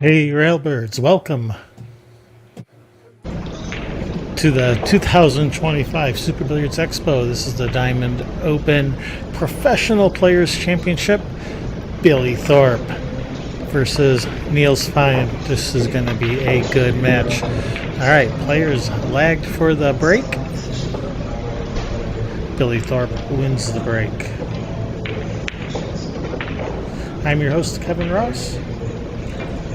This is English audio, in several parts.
Hey Railbirds, welcome to the 2025 Super Billiards Expo. This is the Diamond Open Professional Players Championship. Billy Thorpe versus Niels Feijen. This is going to be a good match. Alright, players lagged for the break. Billy Thorpe wins the break. I'm your host, Kevin Ross.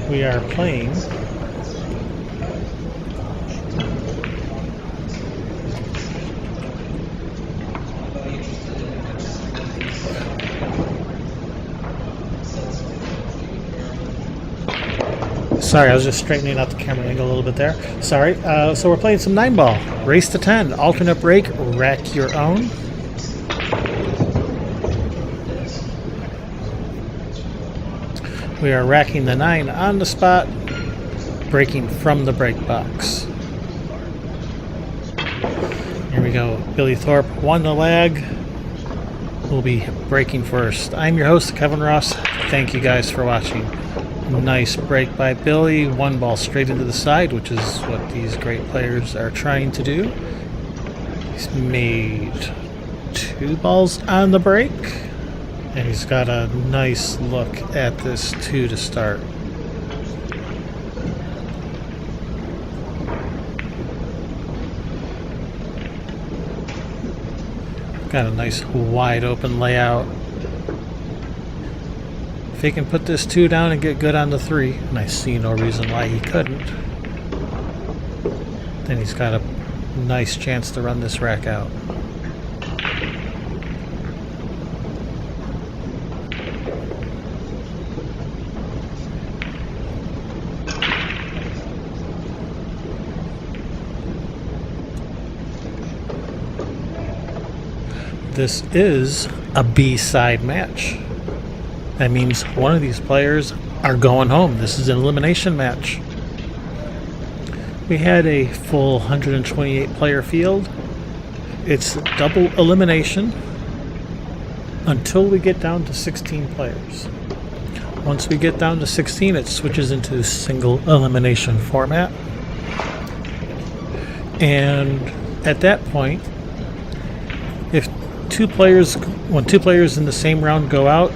We are playing Sorry, I was just straightening out the camera angle a little bit there. Sorry. So we're playing some Nineball. Race to 10. Alternate break. Rack your own. We are racking the 9 on the spot. Breaking from the break box. Here we go. Billy Thorpe won the lag. We'll be breaking first. I'm your host, Kevin Ross. Thank you guys for watching. Nice break by Billy. One ball straight into the side, which is what these great players are trying to do. He's made 2 balls on the break, and he's got a nice look at this 2 to start. Got a nice wide open layout. If he can put this 2 down and get good on the 3, and I see no reason why he couldn't, then he's got a nice chance to run this rack out. This is a B-side match. That means one of these players are going home. This is an elimination match. We had a full 128 player field. It's double elimination until we get down to 16 players. Once we get down to 16, it switches into single elimination format. And at that point, when two players in the same round go out,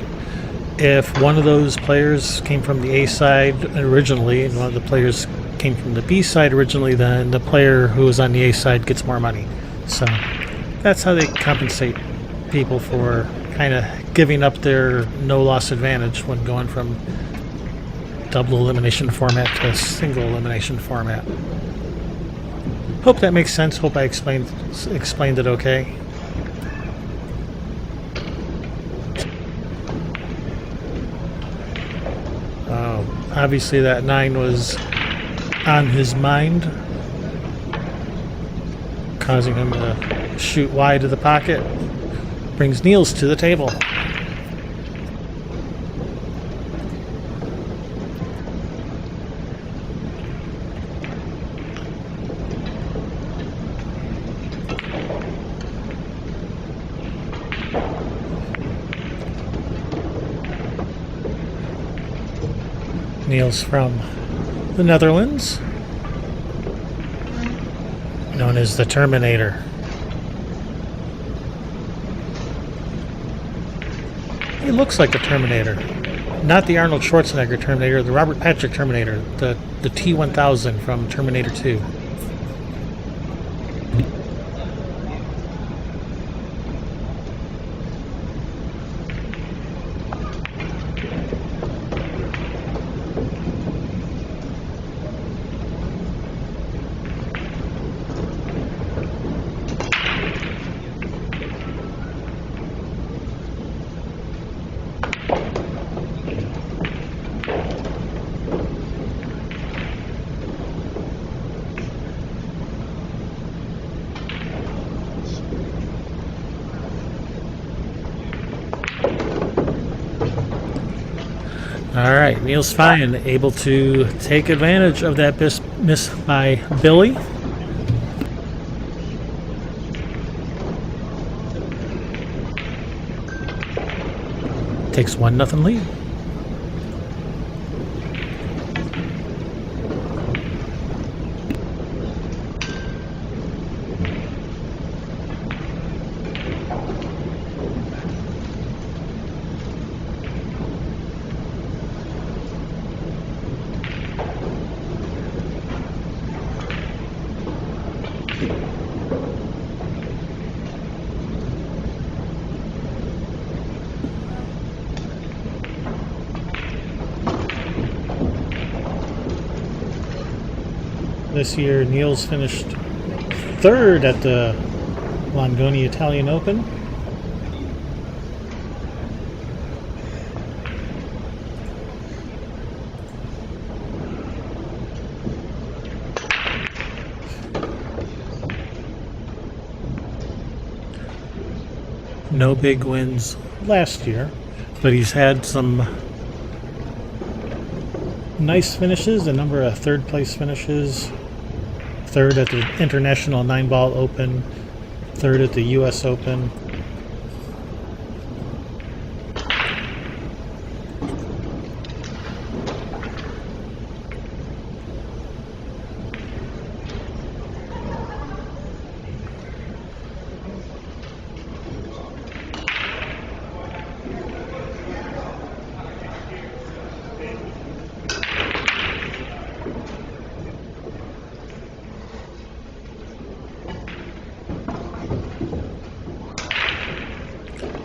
if one of those players came from the A side originally and one of the players came from the B side originally, then the player who was on the A side gets more money. So that's how they compensate people for kind of giving up their no-loss advantage when going from double elimination format to single elimination format. Hope that makes sense. Hope I explained it okay. Obviously that 9 was on his mind, causing him to shoot wide of the pocket. Brings Niels to the table. Niels from the Netherlands, known as the Terminator. He looks like the Terminator, not the Arnold Schwarzenegger Terminator, the Robert Patrick Terminator, the T-1000 from Terminator 2. Alright, Niels Feijen able to take advantage of that miss by Billy. Takes 1-0 lead. this year, Niels finished third at the Longoni Italian Open. No big wins last year, but he's had some nice finishes, a number of third place finishes. Third at the International Nineball Open, third at the US Open.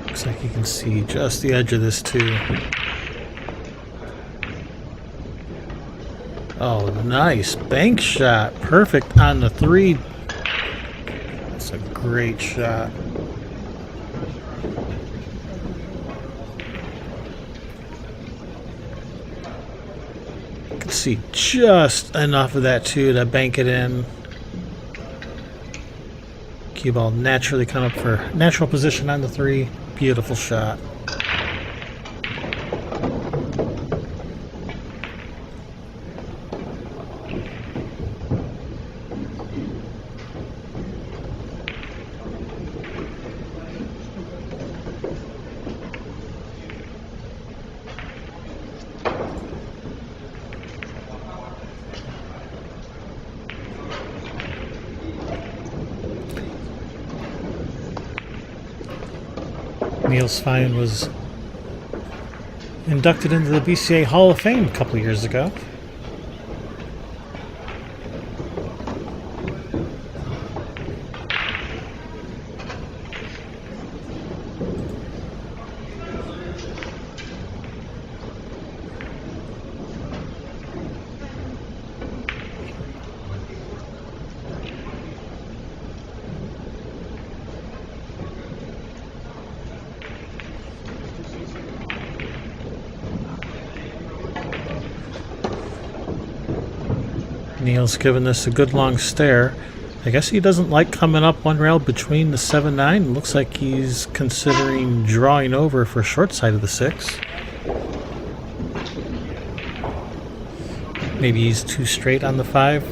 Looks like you can see just the edge of this too. Oh, nice bank shot. Perfect on the 3. That's a great shot. You can see just enough of that too to bank it in. Cue ball naturally come up for natural position on the 3. Beautiful shot. Niels Feijen was inducted into the BCA Hall of Fame a couple of years ago. Niels giving this a good long stare. I guess he doesn't like coming up one rail between the 7-9. Looks like he's considering drawing over for short side of the 6. Maybe he's too straight on the 5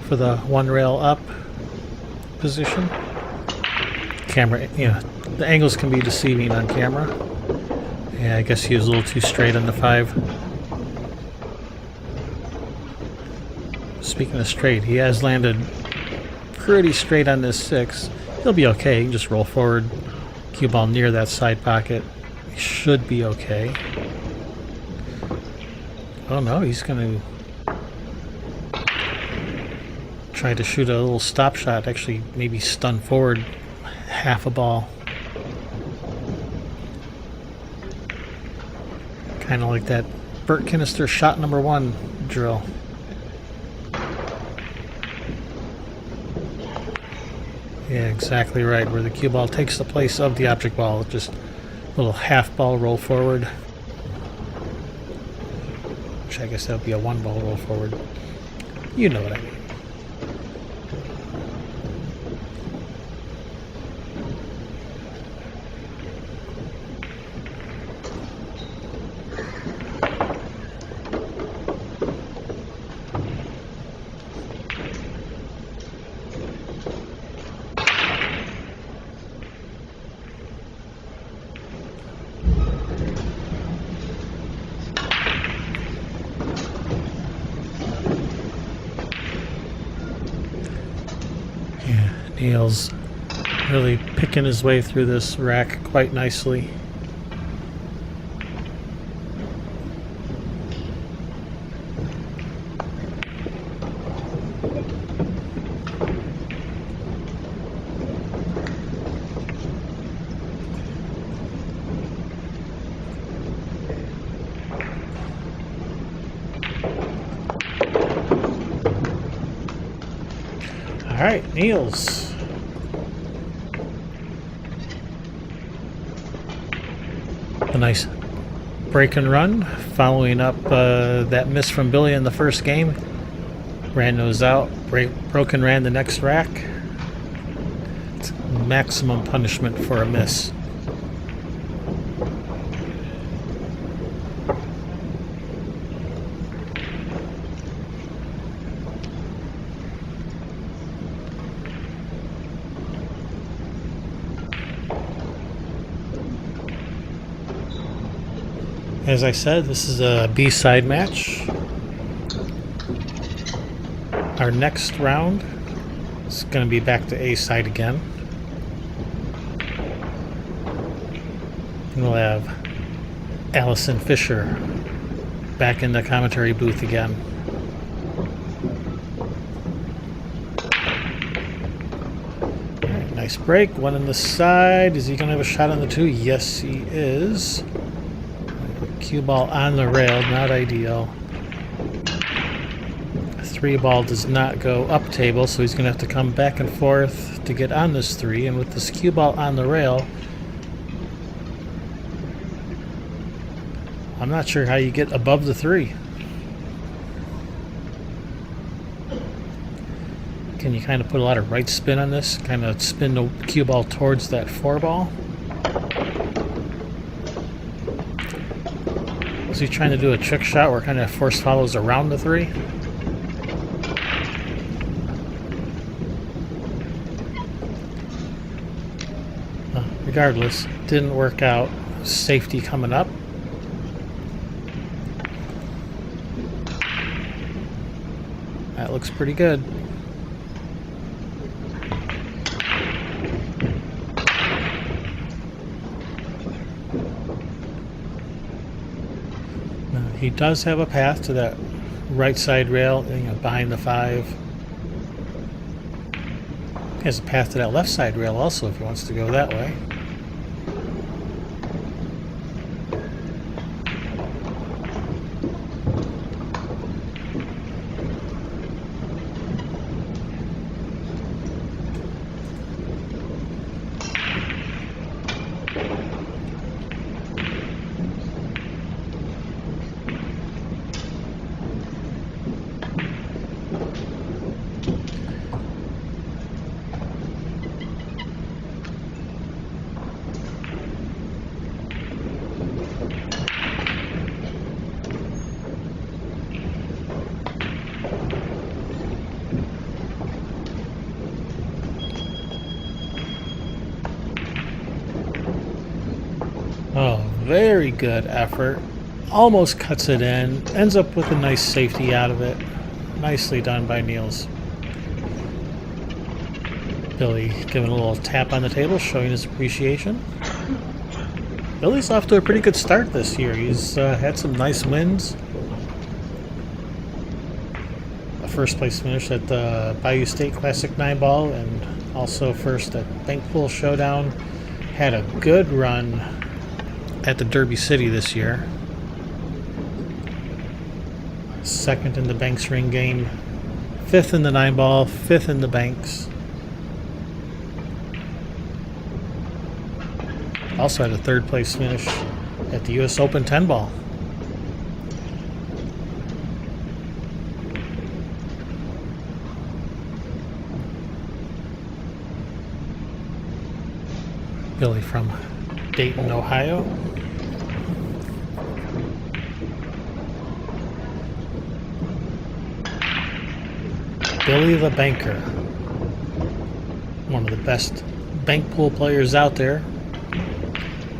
for the one rail up position. Camera, the angles can be deceiving on camera. Yeah, I guess he was a little too straight on the 5. Speaking of straight, he has landed pretty straight on this 6. He'll be okay. He can just roll forward, cue ball near that side pocket. He should be okay. Oh no, he's going to try to shoot a little stop shot. Actually, maybe stun forward half a ball. Kind of like that Burt Kinnister shot number 1 drill. Yeah, exactly right. Where the cue ball takes the place of the object ball. Just a little half ball roll forward. Which I guess that would be a 1 ball roll forward. You know what I mean. Niels really picking his way through this rack quite nicely. right, Niels. A nice break and run, following up that miss from Billy in the first game. Ran those out, broke and ran the next rack. It's maximum punishment for a miss. As I said, this is a B-side match. Our next round is going to be back to A-side again. And we'll have Allison Fisher back in the commentary booth again. All right, nice break. One on the side. Is he going to have a shot on the two? Yes, he is. Cue ball on the rail, not ideal. Three ball does not go up table, so he's going to have to come back and forth to get on this three. And with this cue ball on the rail, I'm not sure how you get above the three. Can you kind of put a lot of right spin on this? Kind of spin the cue ball towards that four ball? Is he trying to do a trick shot where kind of force follows around the three? Regardless, didn't work out. Safety coming up. That looks pretty good. He does have a path to that right side rail, behind the five. He has a path to that left side rail also if he wants to go that way. Oh, very good effort. Almost cuts it in. Ends up with a nice safety out of it. Nicely done by Niels. Billy giving a little tap on the table, showing his appreciation. Billy's off to a pretty good start this year. He's had some nice wins. A first place finish at the Bayou State Classic Nineball and also first at Bank Pool Showdown. Had a good run at the Derby City this year. Second in the Banks ring game. Fifth in the Nineball. Fifth in the Banks. Also had a third place finish at the US Open 10 ball. Billy from Dayton, Ohio. Billy the Banker. One of the best bank pool players out there.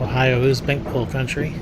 Ohio is bank pool country.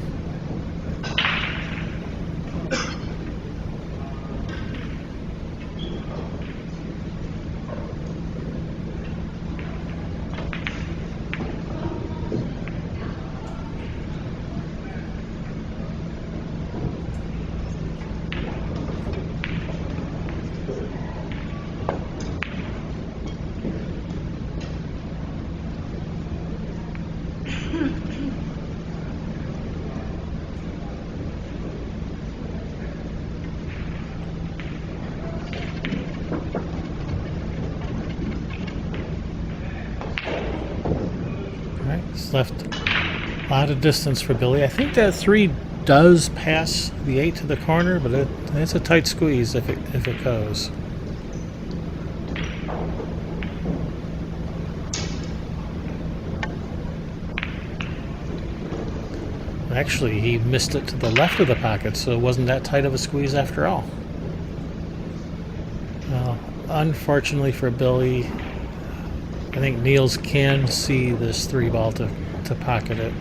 left a lot of distance for Billy. I think that 3 does pass the 8 to the corner, but it's a tight squeeze if it goes. Actually, he missed it to the left of the pocket, so it wasn't that tight of a squeeze after all. Well, unfortunately for Billy, I think Niels can see this 3 ball to pocket it.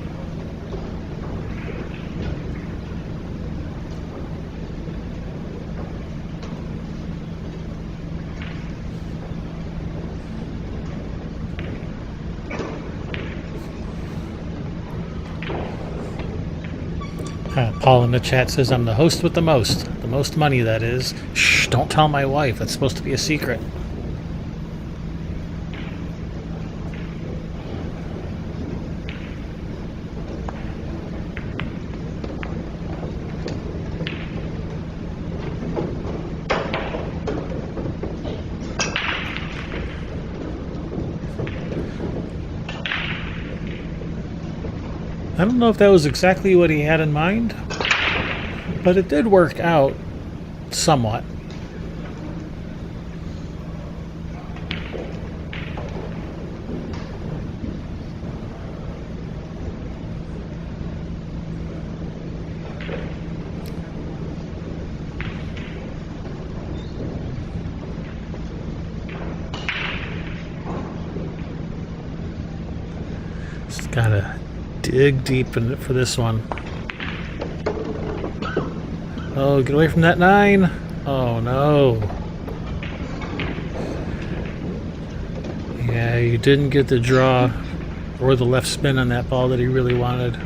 Paul in the chat says, I'm the host with the most money, that is. Shh, don't tell my wife. That's supposed to be a secret. I don't know if that was exactly what he had in mind, but it did work out somewhat. Just gotta dig deep in it for this one. Oh, get away from that 9. Oh, no. Yeah, you didn't get the draw or the left spin on that ball that he really wanted.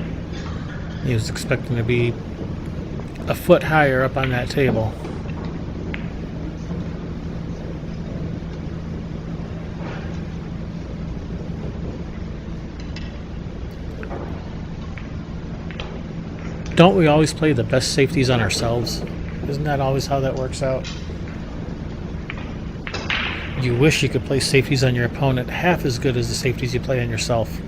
He was expecting to be a foot higher up on that table. Don't we always play the best safeties on ourselves? Isn't that always how that works out? You wish you could play safeties on your opponent half as good as the safeties you play on yourself.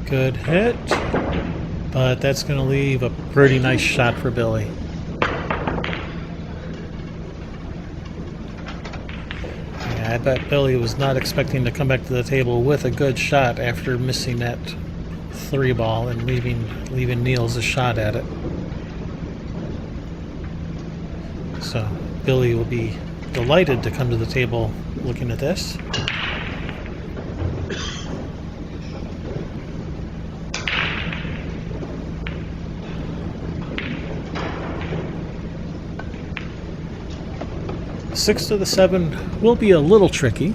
Good hit, but that's going to leave a pretty nice shot for Billy. Yeah, I bet Billy was not expecting to come back to the table with a good shot after missing that 3 ball and leaving Niels a shot at it. So Billy will be delighted to come to the table looking at this. Six to the 7 will be a little tricky.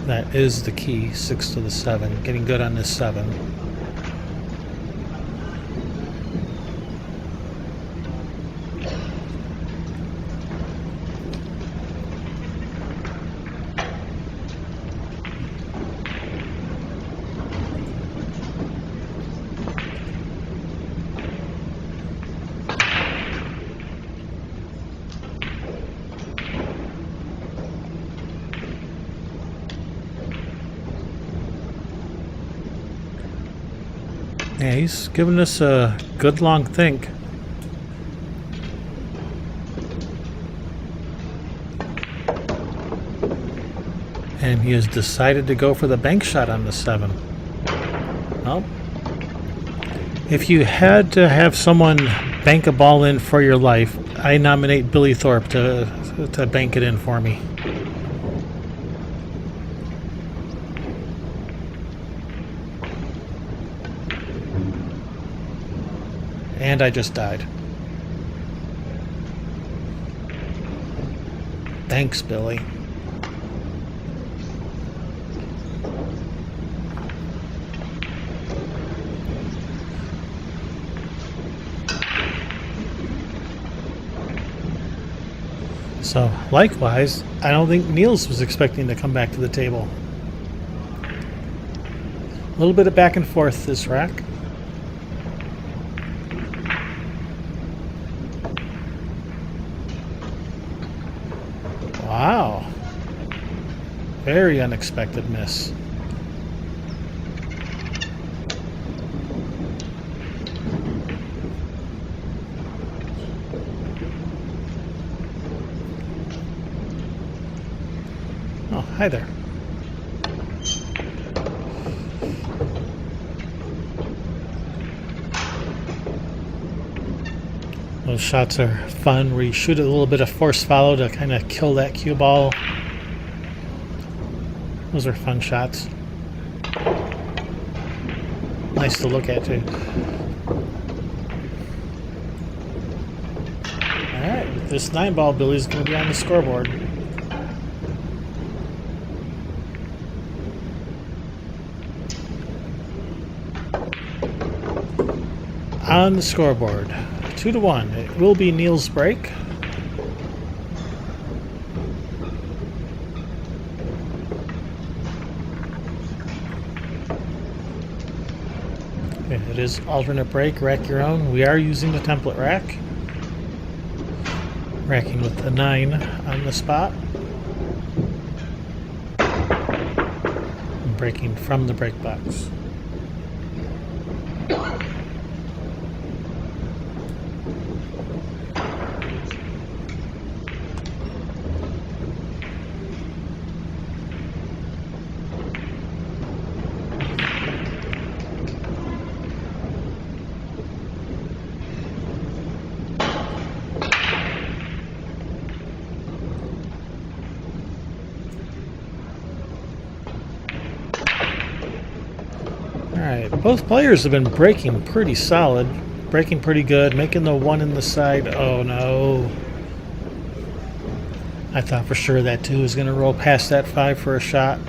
That is the key, 6 to the 7. Getting good on this 7. Yeah, he's giving us a good long think. And he has decided to go for the bank shot on the 7. Well, if you had to have someone bank a ball in for your life, I nominate Billy Thorpe to bank it in for me. And I just died. Thanks, Billy. So, likewise, I don't think Niels was expecting to come back to the table. A little bit of back and forth this rack. Wow. Very unexpected miss. Oh, hi there. Those shots are fun where you shoot a little bit of force follow to kind of kill that cue ball. Those are fun shots. Nice to look at too. Alright, with this 9-ball, Billy's going to be on the scoreboard. On the scoreboard, 2-1. It will be Niels' break. Okay, it is alternate break, rack your own. We are using the template rack. Racking with the 9 on the spot. And breaking from the break box. Alright, both players have been breaking pretty solid. Breaking pretty good, making the 1 in the side. Oh no. I thought for sure that 2 was going to roll past that 5 for a shot.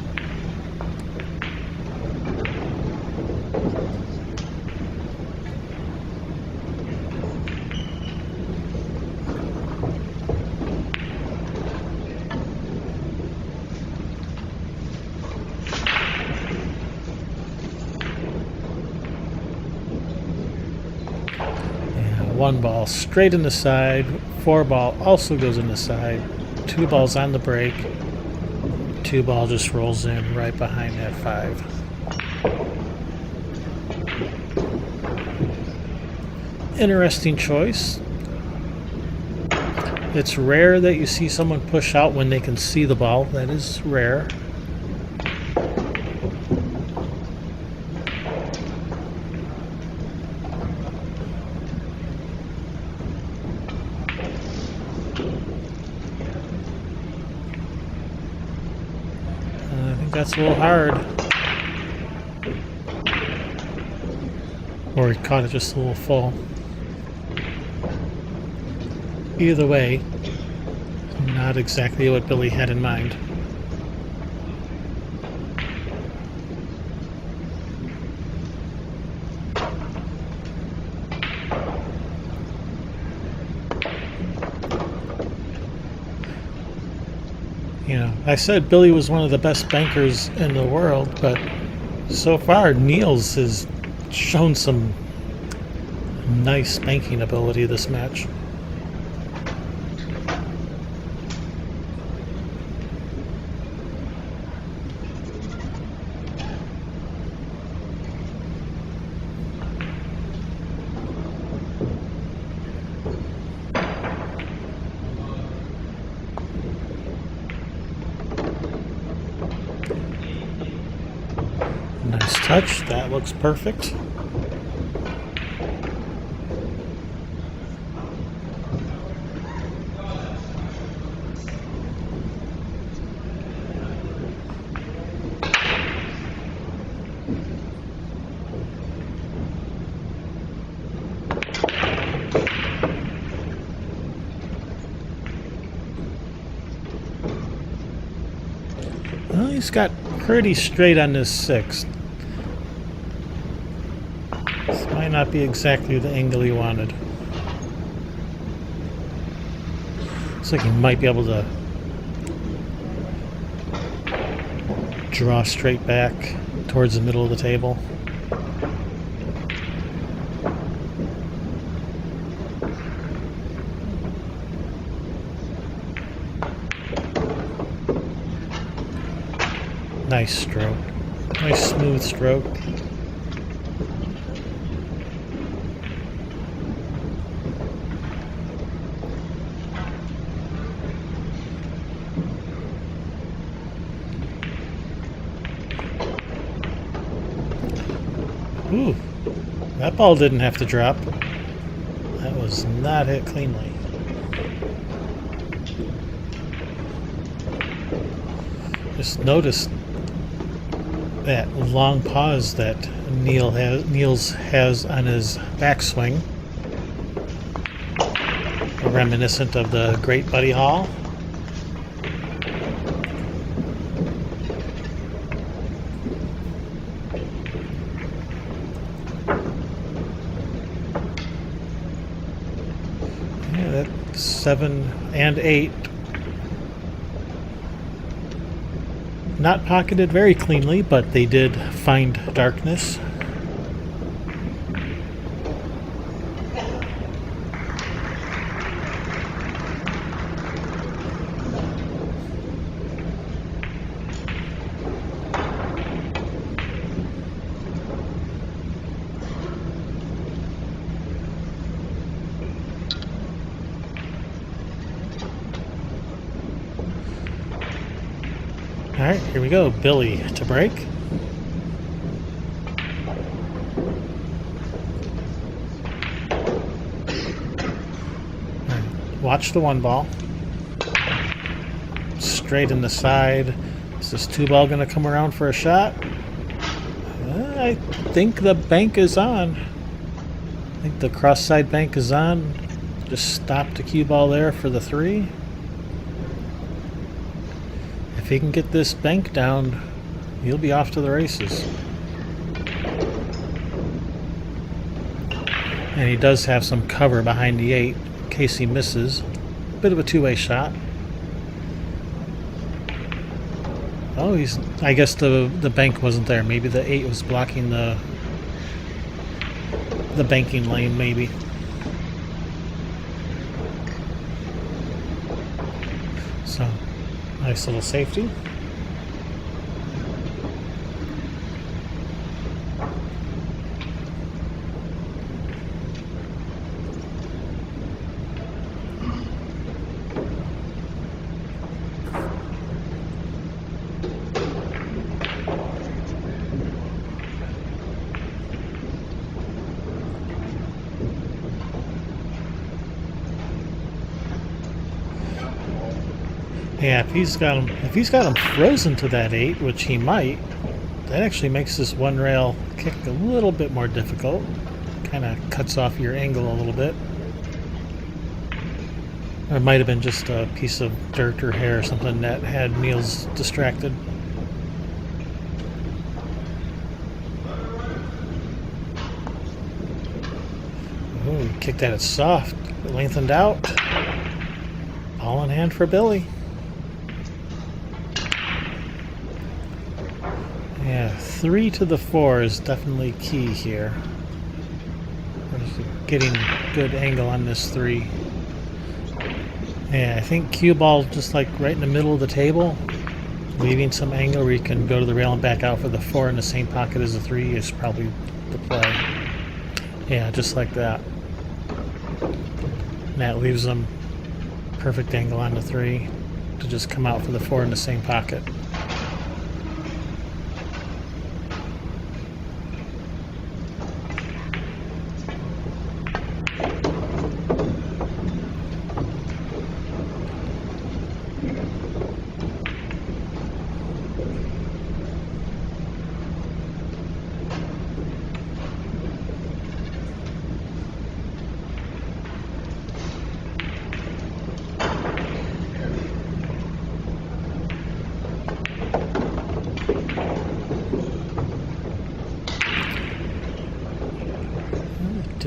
Yeah, 1 ball straight in the side. 4 ball also goes in the side. 2 balls on the break. 2 ball just rolls in right behind that 5. Interesting choice. It's rare that you see someone push out when they can see the ball. That is rare. I think that's a little hard. Or he caught it just a little full. Either way, not exactly what Billy had in mind. You know, I said Billy was one of the best bankers in the world, but so far Niels has shown some nice banking ability this match. Nice touch, that looks perfect. Well, he's got pretty straight on this 6. This might not be exactly the angle he wanted. Looks like he might be able to draw straight back towards the middle of the table. Nice stroke. Nice smooth stroke. Ooh, that ball didn't have to drop. That was not hit cleanly. Just notice that long pause that Niels has on his backswing, reminiscent of the Great Buddy Hall. Yeah, that 7 and 8. Not pocketed very cleanly, but they did find darkness. All right, here we go. Billy to break. Watch the 1 ball. Straight in the side. Is this 2 ball going to come around for a shot? I think the bank is on. I think the cross side bank is on. Just stop the cue ball there for the 3. If he can get this bank down, he'll be off to the races. And he does have some cover behind the 8 in case he misses. Bit of a 2-way shot. Oh, I guess the bank wasn't there. Maybe the 8 was blocking the banking lane, maybe. So, nice little safety. Yeah, if he's got him frozen to that 8, which he might, that actually makes this 1 rail kick a little bit more difficult. Kind of cuts off your angle a little bit. Or it might have been just a piece of dirt or hair or something that had Niels distracted. Ooh, he kicked at it soft. It lengthened out. Ball in hand for Billy. Yeah, 3 to the 4 is definitely key here. Getting good angle on this 3. Yeah, I think cue ball just like right in the middle of the table, leaving some angle where you can go to the rail and back out for the 4 in the same pocket as the 3 is probably the play. Yeah, just like that. And that leaves them perfect angle on the 3 to just come out for the 4 in the same pocket.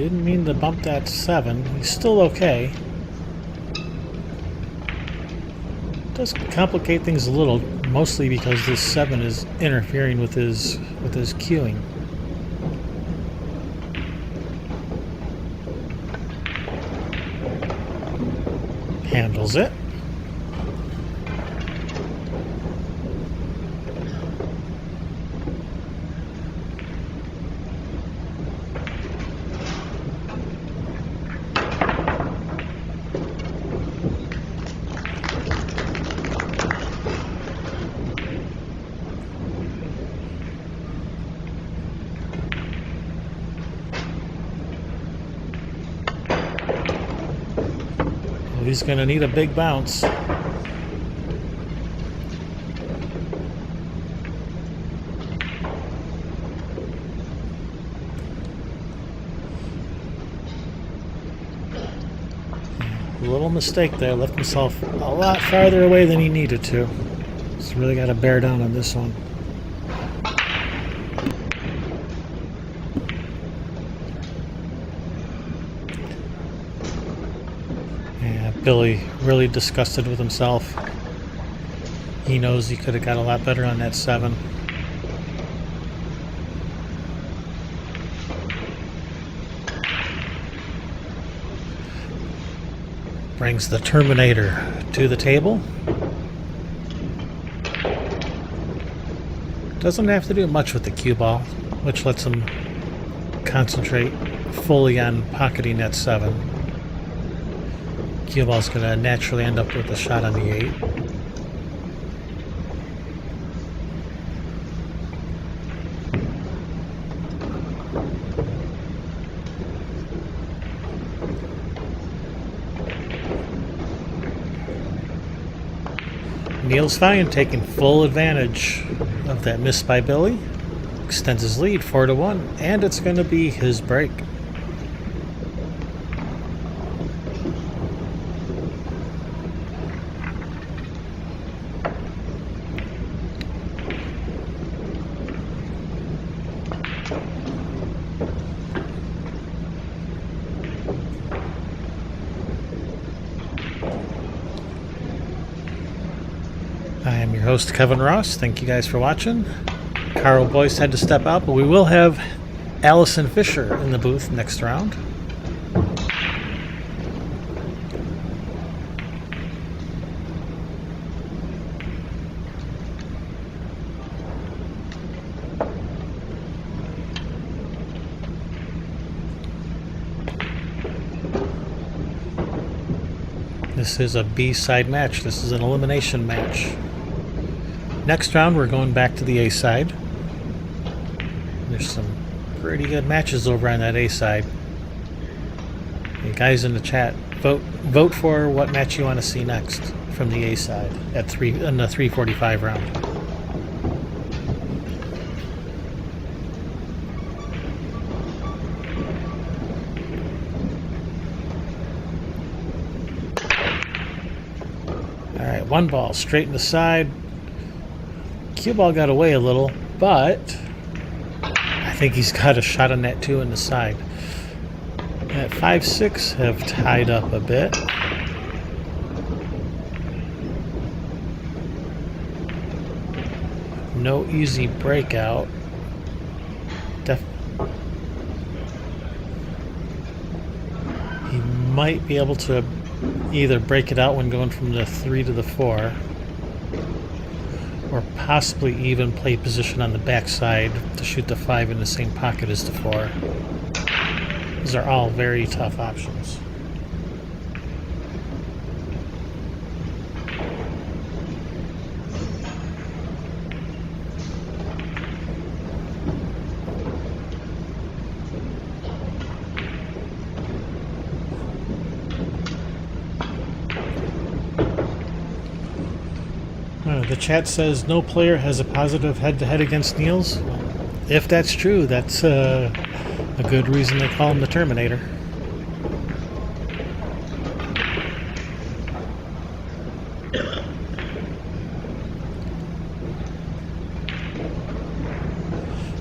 Didn't mean to bump that 7. He's still okay. Does complicate things a little, mostly because this 7 is interfering with his queuing. Handles it. He's going to need a big bounce. A little mistake there, left himself a lot farther away than he needed to. He's really got to bear down on this one. Billy really disgusted with himself. He knows he could have got a lot better on that 7. Brings the Terminator to the table. Doesn't have to do much with the cue ball, which lets him concentrate fully on pocketing that 7. Cue ball's going to naturally end up with a shot on the 8. Niels Feijen taking full advantage of that miss by Billy. Extends his lead 4-1, and it's going to be his break. I am your host, Kevin Ross. Thank you guys for watching. Carl Boyce had to step out, but we will have Allison Fisher in the booth next round. This is a B-side match. This is an elimination match. Next round, we're going back to the A side. There's some pretty good matches over on that A side. You guys in the chat, vote for what match you want to see next from the A side in the 345 round. All right, 1 ball straight in the side. Cue ball got away a little, but I think he's got a shot on that 2 in the side. At 5-6 have tied up a bit. No easy breakout. He might be able to either break it out when going from the 3 to the 4. Or possibly even play position on the backside to shoot the 5 in the same pocket as the 4. These are all very tough options. The chat says no player has a positive head-to-head against Niels. If that's true, that's a good reason they call him the Terminator.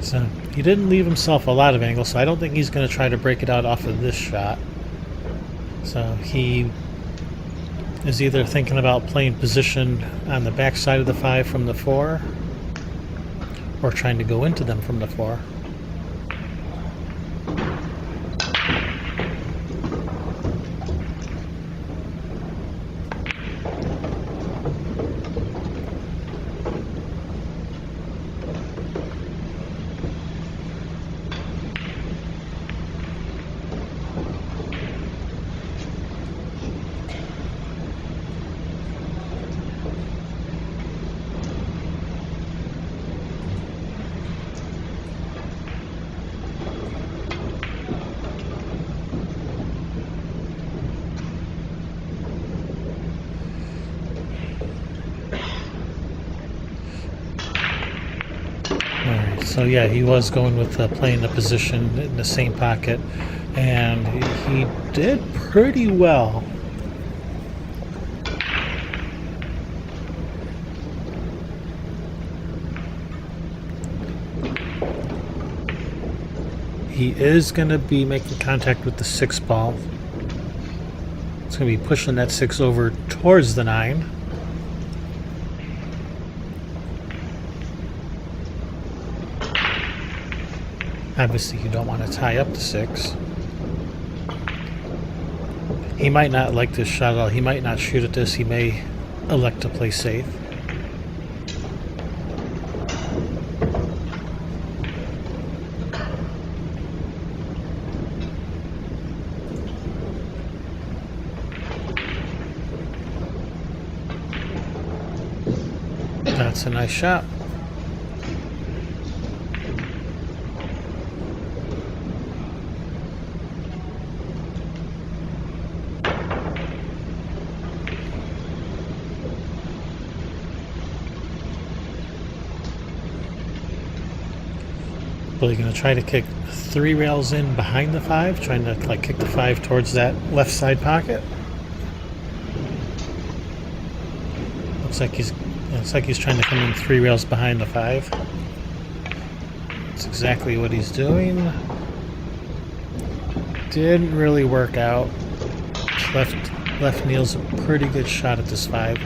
So He didn't leave himself a lot of angle, so I don't think he's going to try to break it out off of this shot. So he is either thinking about playing position on the back side of the 5 from the 4, or trying to go into them from the 4. So yeah, he was going with playing the position in the same pocket, and he did pretty well. He is going to be making contact with the 6 ball. It's going to be pushing that 6 over towards the 9. Obviously, you don't want to tie up the 6. He might not like this shot at all. He might not shoot at this. He may elect to play safe. That's a nice shot. Really going to try to kick 3 rails in behind the 5, trying to like kick the 5 towards that left side pocket. Looks like he's trying to come in 3 rails behind the 5. That's exactly what he's doing. Didn't really work out. Left Niels a pretty good shot at this 5.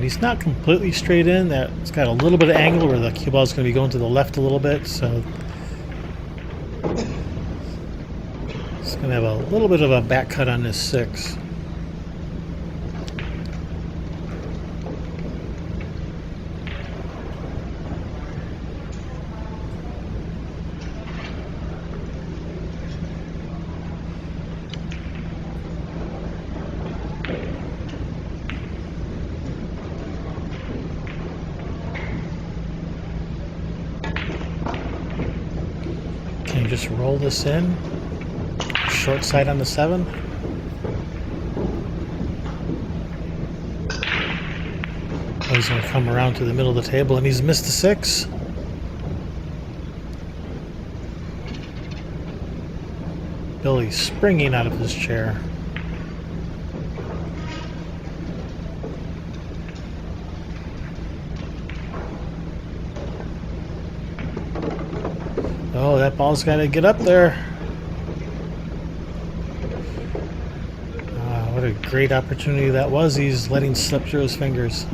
He's not completely straight in. It's got a little bit of angle where the cue ball is going to be going to the left a little bit, so it's going to have a little bit of a back cut on this 6. Can you just roll this in? Short side on the 7. Oh, he's going to come around to the middle of the table, and he's missed the 6. Billy springing out of his chair. Oh, that ball's got to get up there. What a great opportunity that was. He's letting slip through his fingers.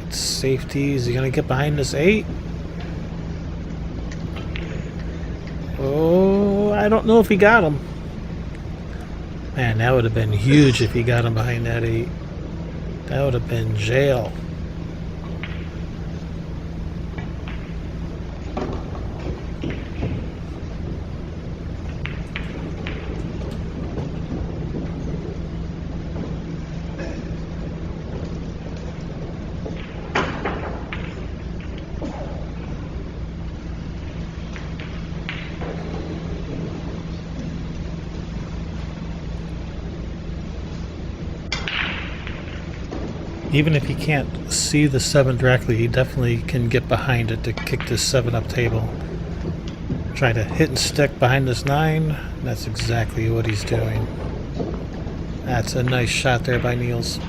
Safety. Is he going to get behind this 8? Oh, I don't know if he got him. Man, that would have been huge if he got him behind that 8. That would have been jail. Even if he can't see the 7 directly, he definitely can get behind it to kick this 7 up table. Try to hit and stick behind this 9. That's exactly what he's doing. That's a nice shot there by Niels.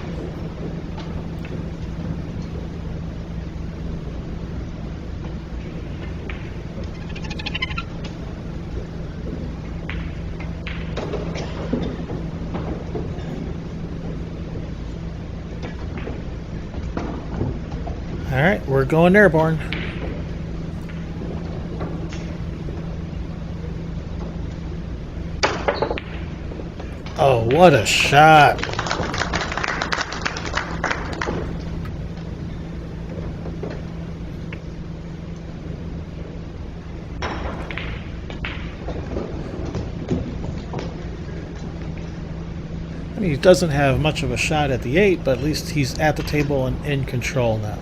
Alright, we're going airborne. Oh, what a shot. I mean, he doesn't have much of a shot at the 8, but at least he's at the table and in control now.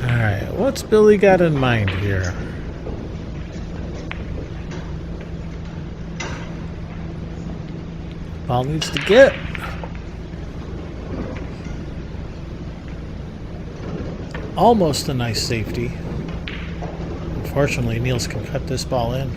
Alright, what's Billy got in mind here? Ball needs to get. Almost a nice safety. Unfortunately, Niels can cut this ball in.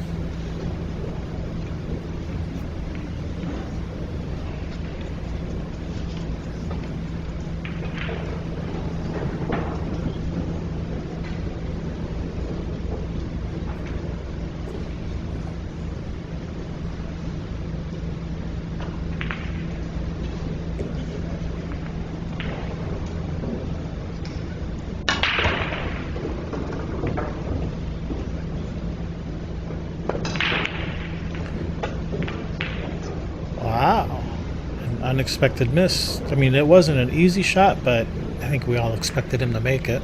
Wow. An unexpected miss. I mean, it wasn't an easy shot, but I think we all expected him to make it.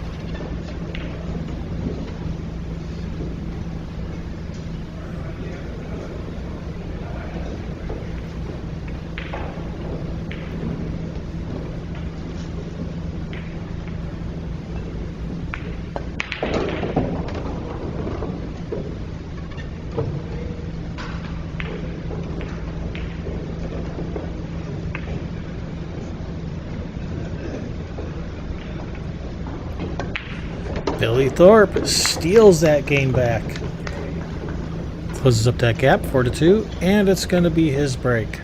Billy Thorpe steals that game back. Closes up that gap, 4-2, and it's going to be his break.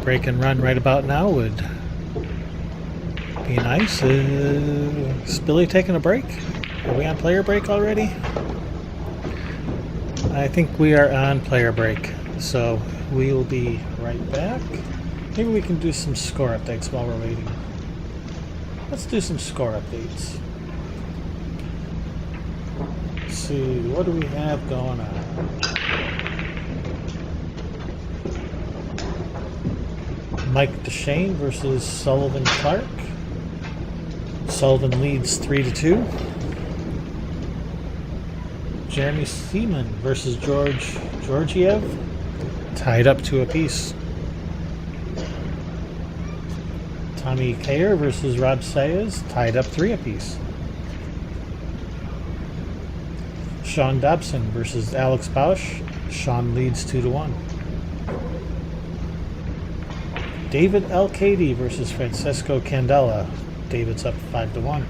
Break and run right about now would be nice. Is Billy taking a break? Are we on player break already? I think we are on player break, so we will be right back. Maybe we can do some score updates while we're waiting. Let's do some score updates. Let's see, what do we have going on? Mike DeShane versus Sullivan Clark. Sullivan leads 3-2. Jeremy Seaman versus George Georgiev, tied up 2 apiece. Tommy Kayer versus Rob Sayers, tied up 3 apiece. Sean Dobson versus Alex Bausch. Sean leads 2-1. David L. Cady versus Francesco Candela. David's up 5-1.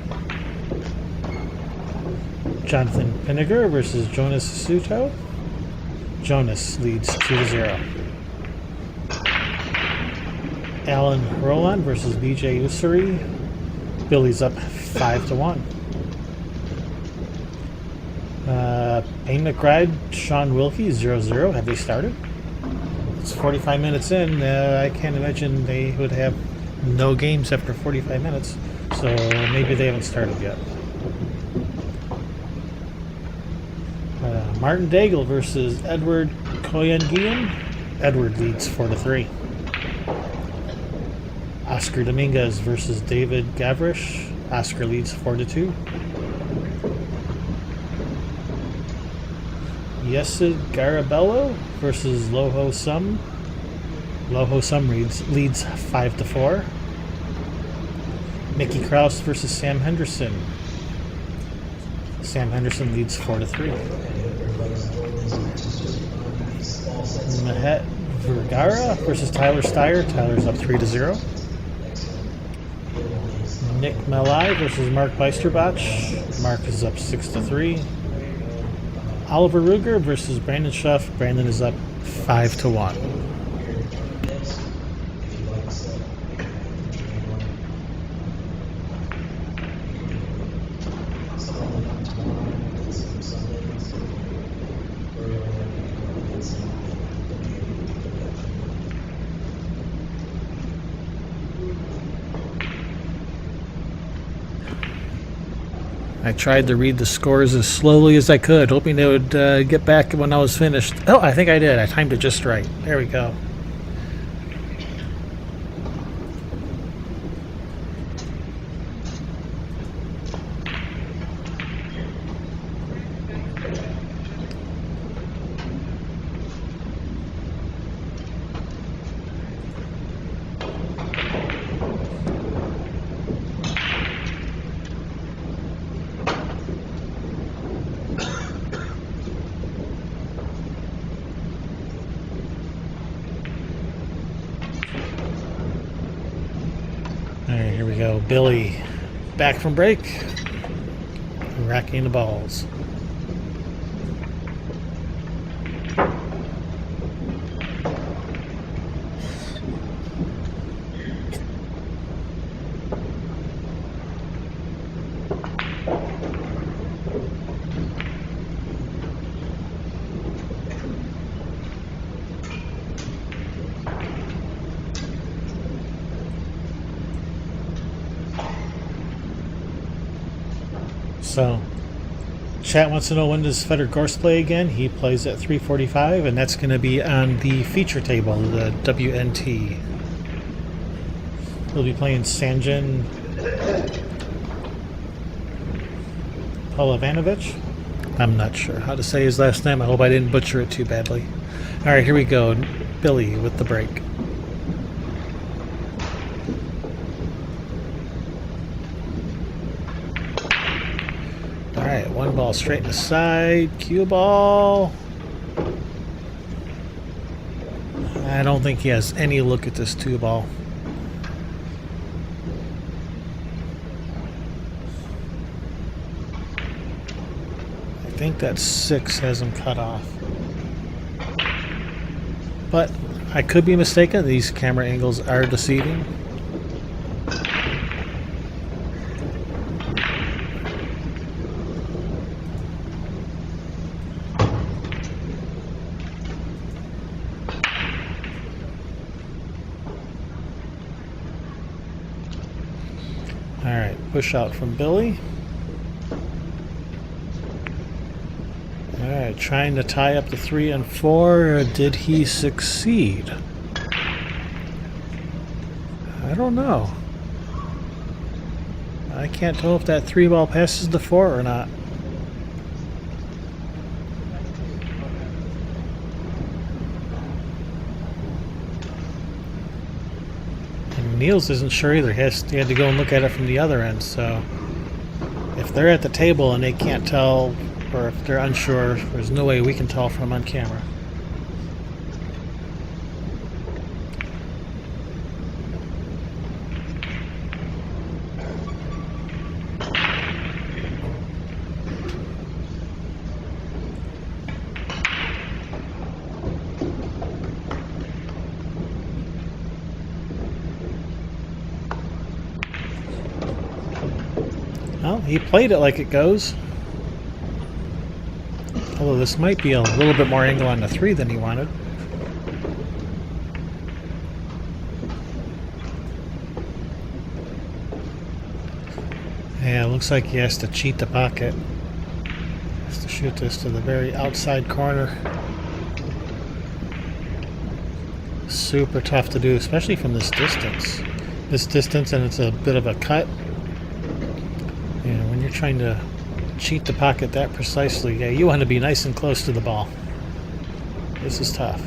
Jonathan Pinniger versus Jonas Suto. Jonas leads 2-0. Alan Roland versus BJ Usuri. Billy's up 5-1. Payne McBride, Sean Wilkie, 0-0. Have they started? It's 45 minutes in. I can't imagine they would have no games after 45 minutes. So maybe they haven't started yet. Martin Daigle versus Edward Koyangian. Edward leads 4-3. Oscar Dominguez versus David Gavrish. Oscar leads 4-2. Yesid Garabello versus Loho Sum. Loho Sum leads 5-4. Mickey Krause versus Sam Henderson. Sam Henderson leads 4-3. Mahet Vergara versus Tyler Steyer. Tyler's up 3-0. Nick Malai versus Mark Beisterbach. Mark is up 6-3. Oliver Ruger versus Brandon Schuff. Brandon is up 5-1. I tried to read the scores as slowly as I could, hoping they would get back when I was finished. Oh, I think I did. I timed it just right. There we go. Alright, here we go. Billy back from break. Racking the balls. So, chat wants to know, when does Fedor Gorst play again? He plays at 3:45, and that's going to be on the feature table, the WNT. He'll be playing Sanjan Polovanovic. I'm not sure how to say his last name. I hope I didn't butcher it too badly. All right, here we go. Billy with the break. Alright, one ball straight in the side. Cue ball. I don't think he has any look at this 2-ball. I think that 6 has him cut off. But I could be mistaken. These camera angles are deceiving. Alright, push out from Billy. Alright, trying to tie up the 3 and 4. Did he succeed? I don't know. I can't tell if that 3-ball passes the 4 or not. Niels isn't sure either. He had to go and look at it from the other end. So if they're at the table and they can't tell, or if they're unsure, there's no way we can tell from on camera. Well, he played it like it goes. Although this might be a little bit more angle on the 3 than he wanted. Yeah, it looks like he has to cheat the pocket. He has to shoot this to the very outside corner. Super tough to do, especially from this distance. And it's a bit of a cut. You know, when you're trying to cheat the pocket that precisely. Yeah, you want to be nice and close to the ball. This is tough.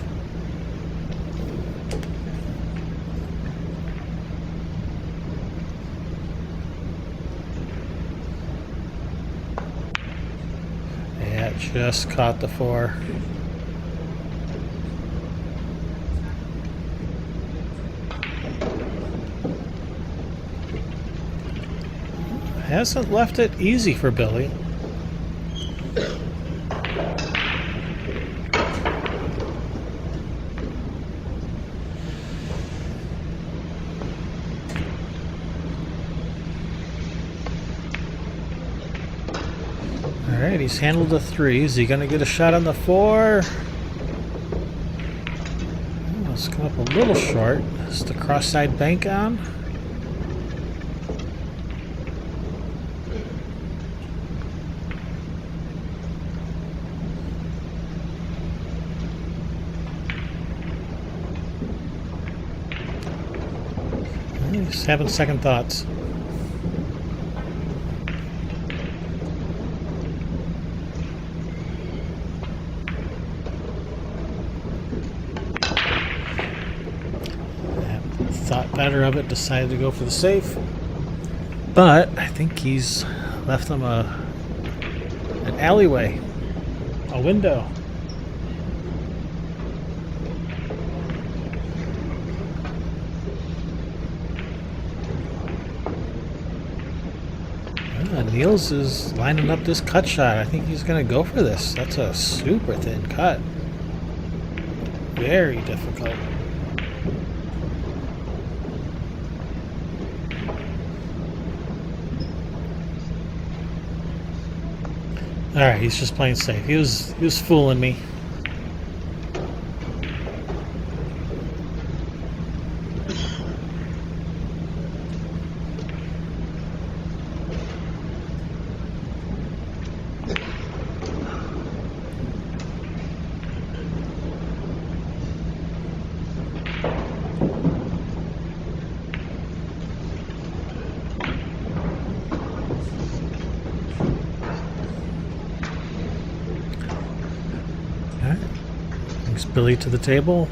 Yeah, just caught the 4. Hasn't left it easy for Billy. Alright, he's handled the 3. Is he going to get a shot on the 4? Oh, it's come up a little short. Is the cross-side bank on? He's having second thoughts. Thought better of it, decided to go for the safe. But I think he's left them an alleyway, a window. Niels is lining up this cut shot. I think he's going to go for this. That's a super thin cut. Very difficult. Alright, he's just playing safe. He was fooling me. Billy to the table.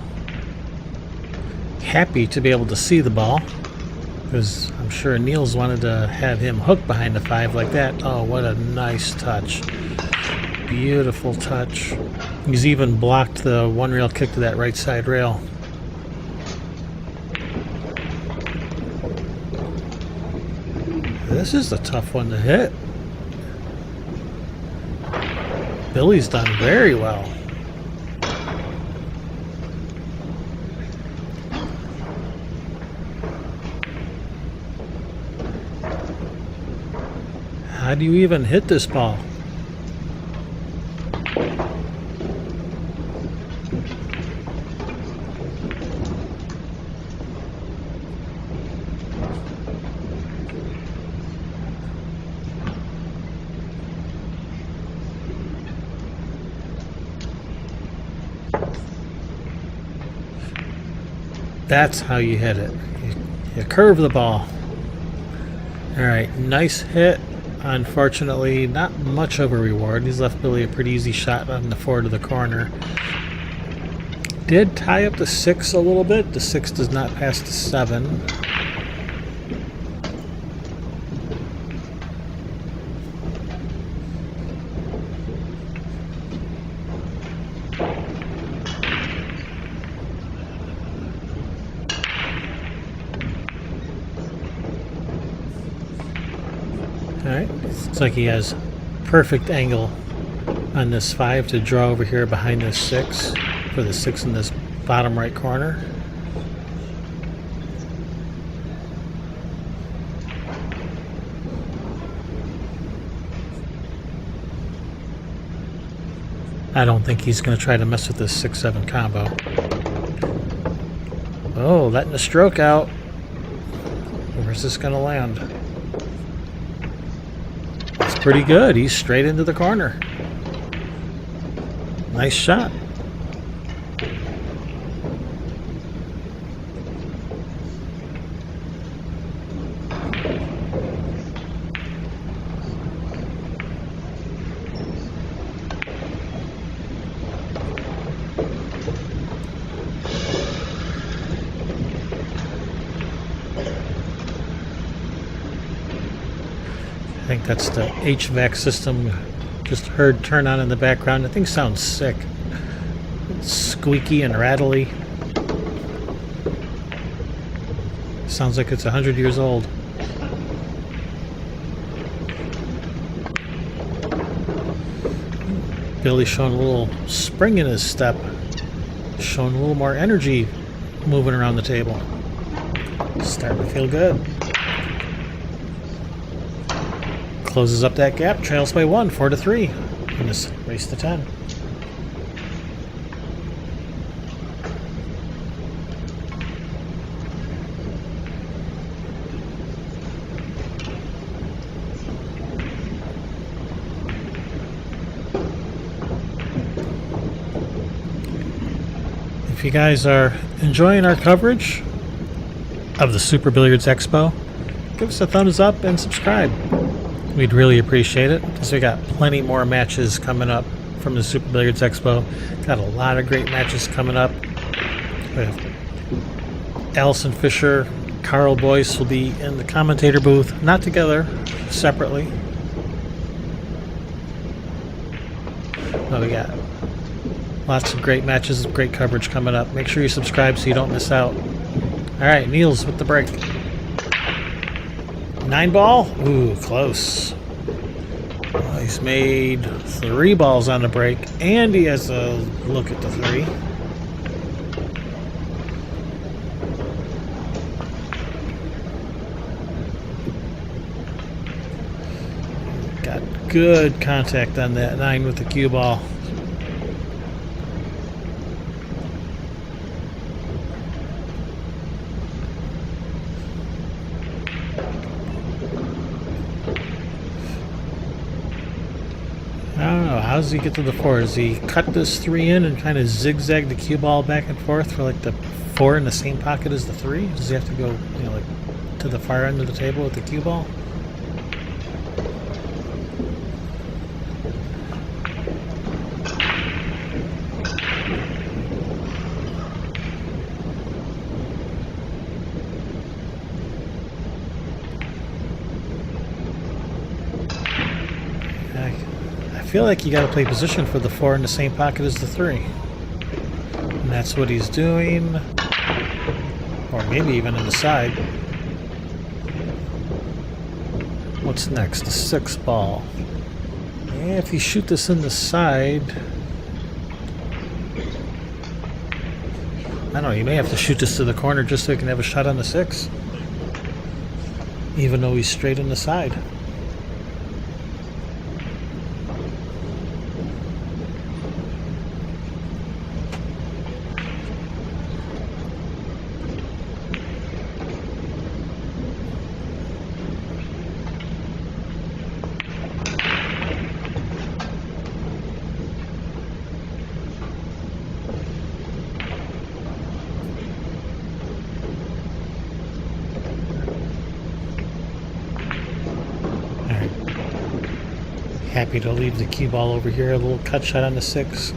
Happy to be able to see the ball, because I'm sure Niels wanted to have him hooked behind the 5 like that. Oh, what a nice touch. Beautiful touch. He's even blocked the 1-rail kick to that right side rail. This is a tough one to hit. Billy's done very well. How do you even hit this ball? That's how you hit it. You curve the ball. Alright, nice hit. Unfortunately, not much of a reward. He's left Billy a pretty easy shot on the 4 to the corner. Did tie up the 6 a little bit. The 6 does not pass the 7. Alright, looks like he has perfect angle on this 5 to draw over here behind this 6 for the 6 in this bottom right corner. I don't think he's going to try to mess with this 6-7 combo. Oh, letting the stroke out. Where's this going to land? It's pretty good. He's straight into the corner. Nice shot. That's the HVAC system. Just heard turn on in the background. The thing sounds sick. It's squeaky and rattly. Sounds like it's 100 years old. Billy's showing a little spring in his step. Showing a little more energy moving around the table. Starting to feel good. Closes up that gap, trails by 1, 4-3 in this race to 10. If you guys are enjoying our coverage of the Super Billiards Expo, give us a thumbs up and subscribe. We'd really appreciate it, because we got plenty more matches coming up from the Super Billiards Expo. Got a lot of great matches coming up. We have Allison Fisher, Carl Boyce will be in the commentator booth, not together, separately. But we got lots of great matches, great coverage coming up. Make sure you subscribe so you don't miss out. All right, Niels with the break. 9-ball? Ooh, close. Well, he's made 3 balls on the break, and he has a look at the 3. Got good contact on that 9 with the cue ball. I don't know. How does he get to the 4? Does he cut this 3 in and kind of zigzag the cue ball back and forth for like the 4 in the same pocket as the 3? Does he have to go, like to the far end of the table with the cue ball? I feel like you got to play position for the 4 in the same pocket as the 3, and that's what he's doing, or maybe even in the side. What's next? The 6 ball. Yeah, if you shoot this in the side, I don't know, you may have to shoot this to the corner just so you can have a shot on the 6, even though he's straight in the side. Happy to leave the cue ball over here. A little cut shot on the 6.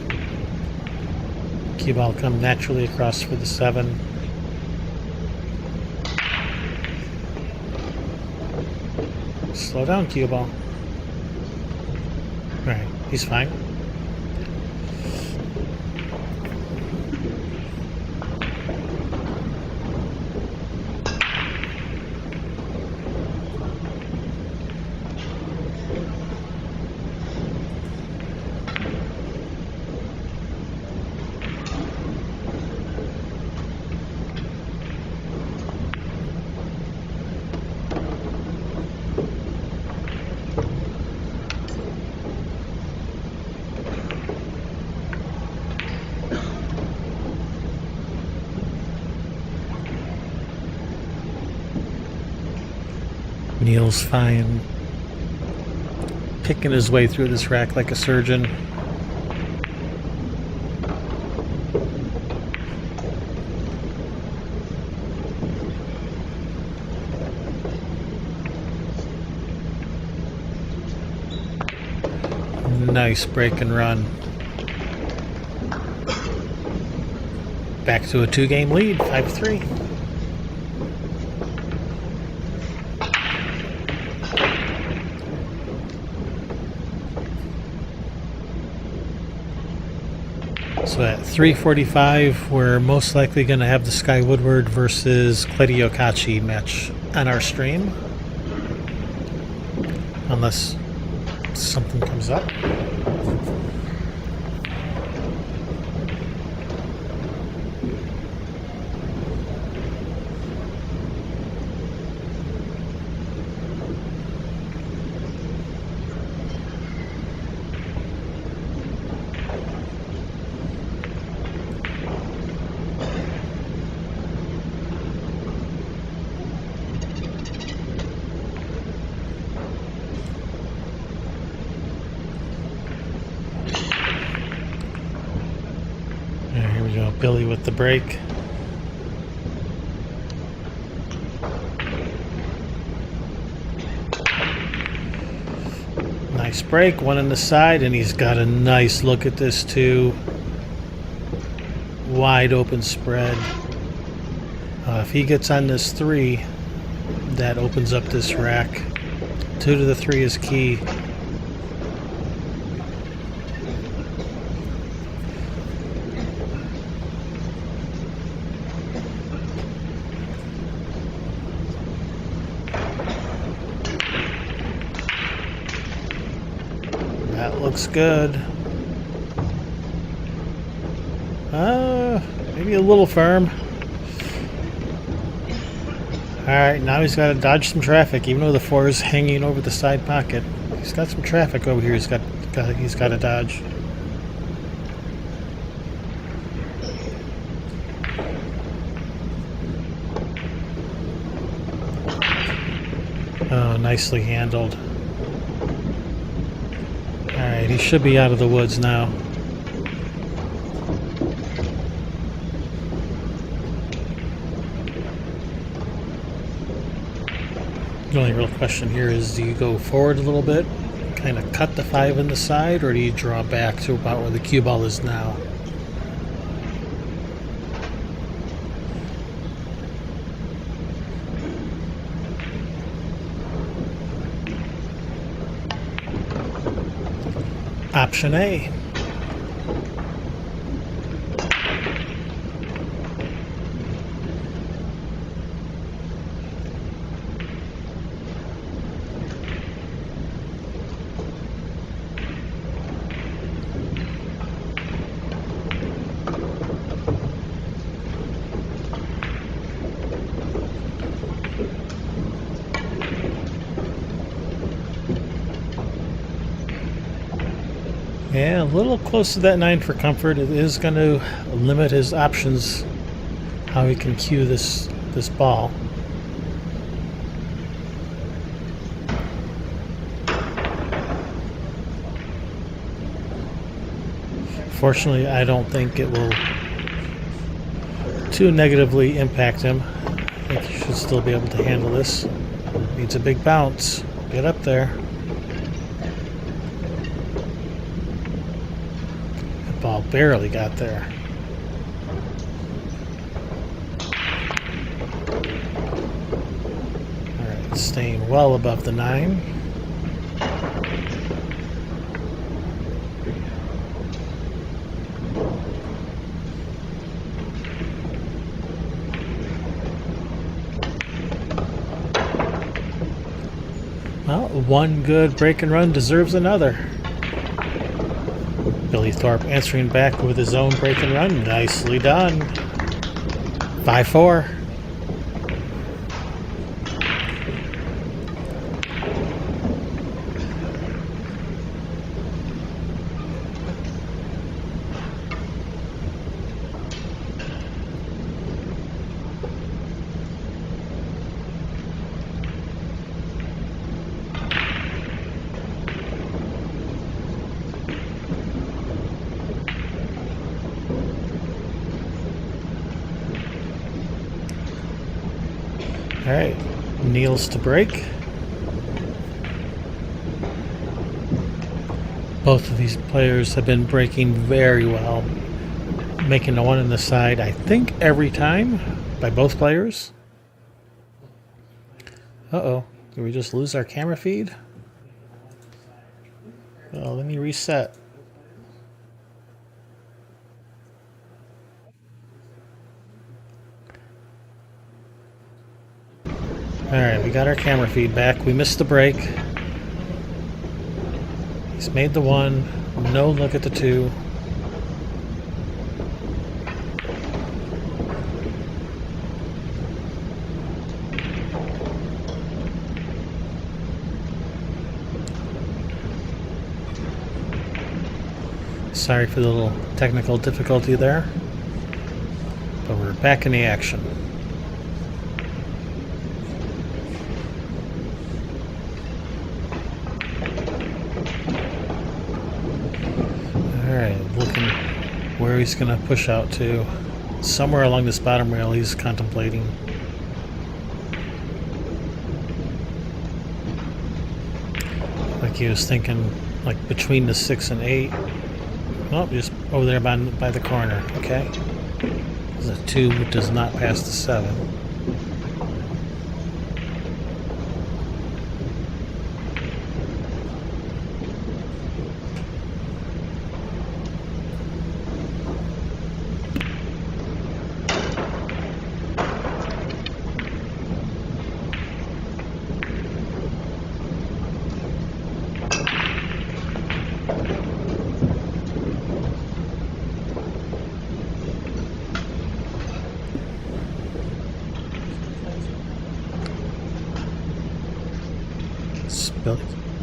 Cue ball come naturally across for the 7. Slow down, cue ball. Alright, he's fine. Niels Feijen picking his way through this rack like a surgeon. Nice break and run. Back to a 2-game lead, 5-3. So at 3:45, we're most likely going to have the Sky Woodward versus Claudio Cacci match on our stream, unless something comes up. Here we go, Billy with the break. Nice break, one on the side, and he's got a nice look at this too. Wide open spread. If he gets on this 3, that opens up this rack. 2 to the 3 is key. That looks good. Maybe a little firm. Alright, now he's got to dodge some traffic, even though the 4 is hanging over the side pocket. He's got some traffic over here he's got to dodge. Oh, nicely handled. Alright, he should be out of the woods now. The only real question here is, do you go forward a little bit, kind of cut the 5 in the side, or do you draw back to about where the cue ball is now? Option A. Yeah, a little close to that 9 for comfort. It is going to limit his options, how he can cue this ball. Fortunately, I don't think it will too negatively impact him. I think he should still be able to handle this. Needs a big bounce. Get up there. Ball barely got there. Alright, staying well above the 9. Well, one good break and run deserves another. Billy Thorpe answering back with his own break and run. Nicely done. 5-4. All right, Niels to break. Both of these players have been breaking very well, making the 1 on the side, I think, every time by both players. Uh-oh, did we just lose our camera feed? Well, let me reset. Alright, we got our camera feedback. We missed the break. He's made the 1. No look at the 2. Sorry for the little technical difficulty there, but we're back in the action. Alright, looking where he's going to push out to. Somewhere along this bottom rail he's contemplating. Like he was thinking, like between the 6 and 8. Oh, just over there by the corner. Okay. There's a 2 which does not pass the 7.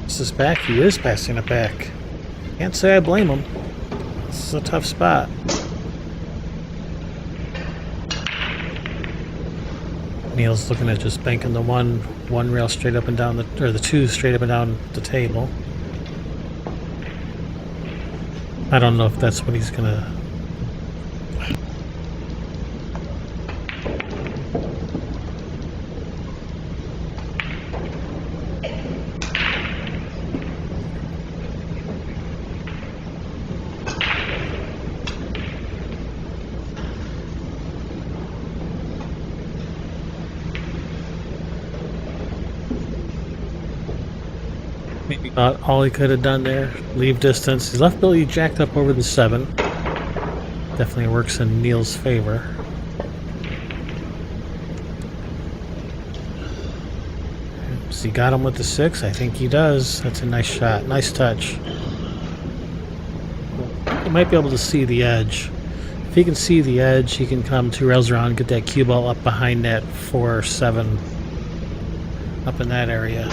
This is back. He is passing it back. Can't say I blame him. This is a tough spot. Niels looking at just banking the one rail straight up and down or the 2 straight up and down the table. I don't know if that's what he's gonna. Maybe about all he could have done there. Leave distance. He's left Billy jacked up over the 7. Definitely works in Niels' favor. Has he got him with the 6? I think he does. That's a nice shot. Nice touch. He might be able to see the edge. If he can see the edge, he can come 2 rails around, get that cue ball up behind that 4 or 7. Up in that area.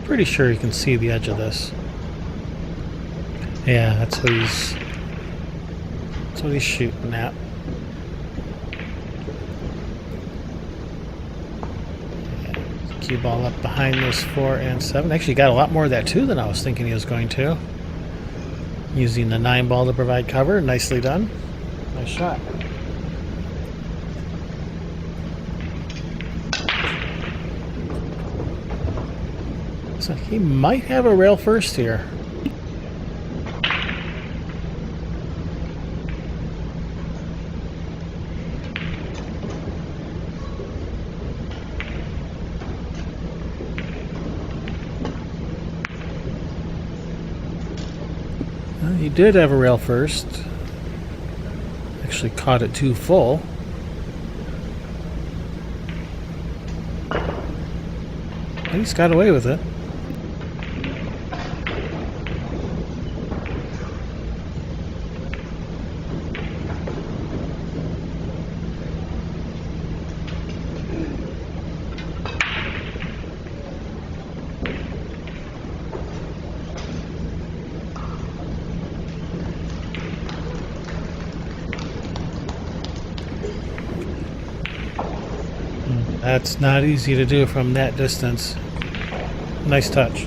Pretty sure you can see the edge of this. Yeah, that's what he's shooting at. Yeah, cue ball up behind those 4 and 7. Actually got a lot more of that too than I was thinking he was going to. Using the 9-ball to provide cover. Nicely done. Nice shot. So he might have a rail first here. He did have a rail first. Actually caught it too full. And he's got away with it. That's not easy to do from that distance. Nice touch.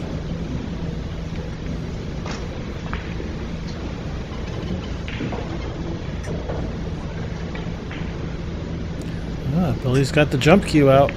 Billy's got the jump cue out.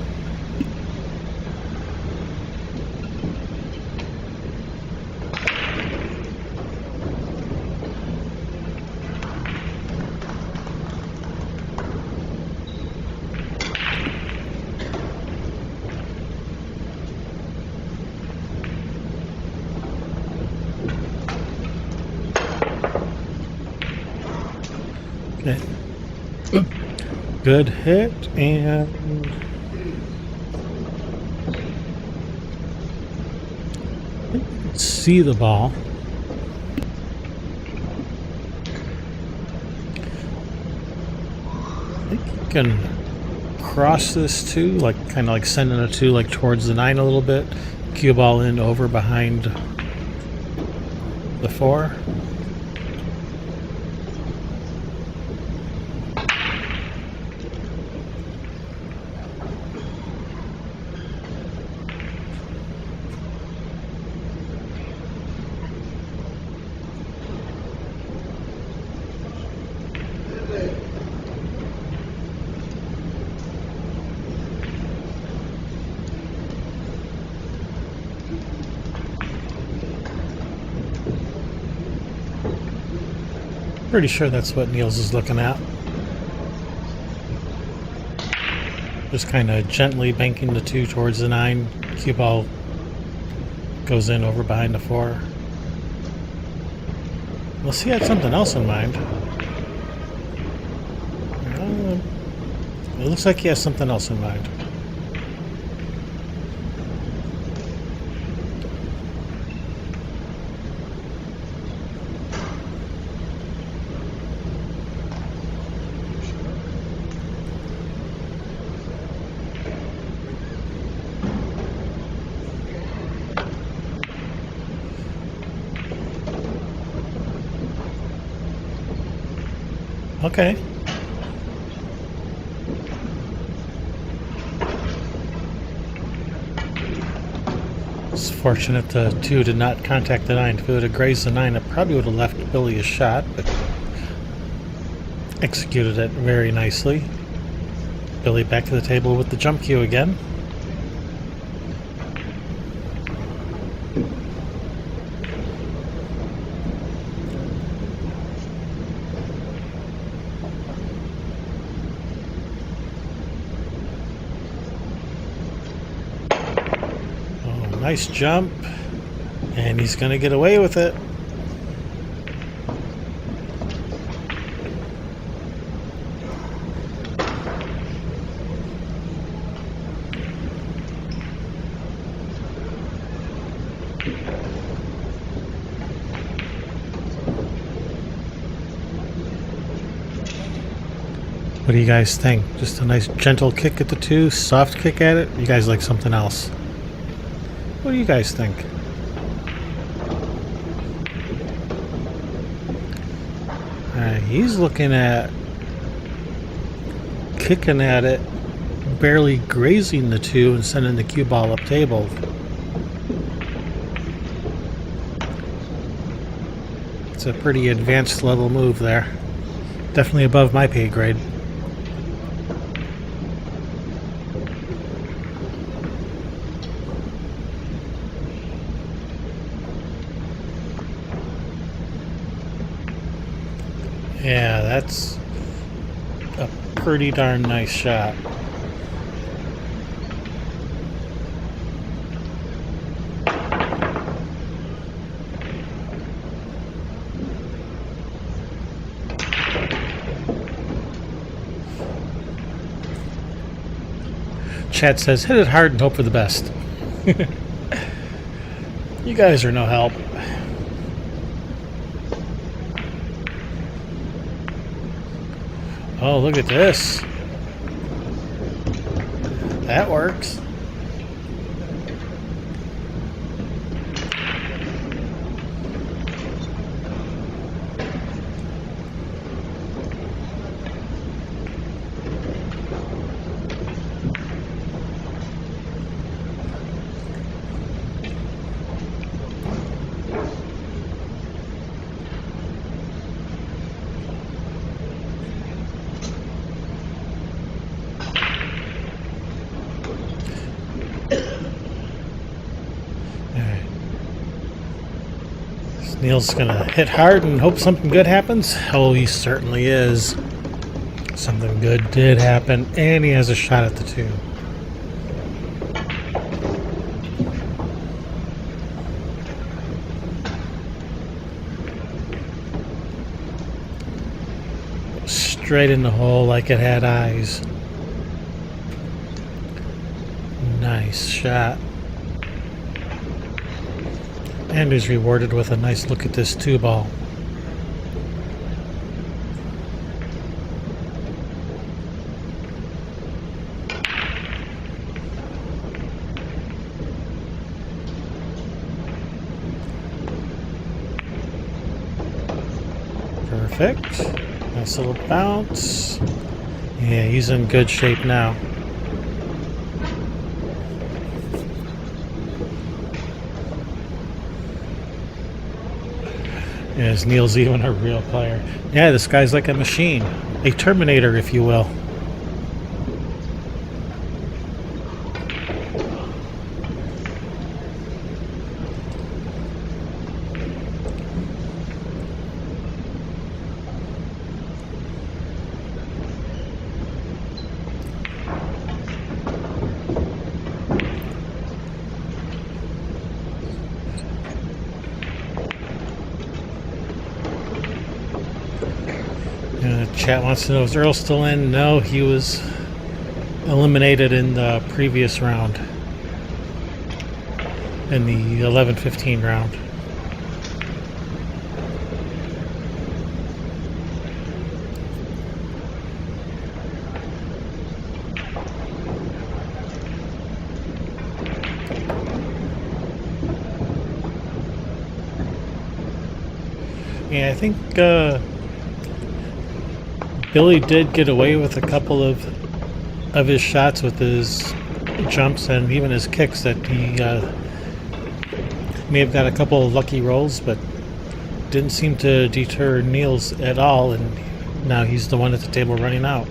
Okay. Good hit, and see the ball. I think you can cross this too, like kind of like sending a 2 like towards the 9 a little bit. Cue ball in over behind the 4. Pretty sure that's what Niels is looking at. Just kind of gently banking the 2 towards the 9. Cue ball goes in over behind the 4. Unless he had something else in mind. It looks like he has something else in mind. Okay. It's fortunate the 2 did not contact the 9. If it would have grazed the 9, it probably would have left Billy a shot, but executed it very nicely. Billy back to the table with the jump cue again. Nice jump, and he's going to get away with it. What do you guys think? Just a nice gentle kick at the 2, soft kick at it? You guys like something else? What do you guys think? He's looking at kicking at it, barely grazing the 2 and sending the cue ball up table. It's a pretty advanced level move there. Definitely above my pay grade. Yeah, that's a pretty darn nice shot. Chat says, hit it hard and hope for the best. You guys are no help. Oh, look at this. That works. Niels gonna hit hard and hope something good happens. Oh, he certainly is. Something good did happen, and he has a shot at the 2. straight in the hole like it had eyes. Nice shot. And is rewarded with a nice look at this 2-ball. Perfect. Nice little bounce. Yeah, he's in good shape now. Yeah, is Niels even a real player? Yeah, this guy's like a machine. A Terminator, if you will. Chat wants to know, is Earl still in? No, he was eliminated in the previous round. In the 11-15 round. Yeah, I think Billy did get away with a couple of his shots with his jumps and even his kicks that he may have got a couple of lucky rolls, but didn't seem to deter Niels at all, and now he's the one at the table running out.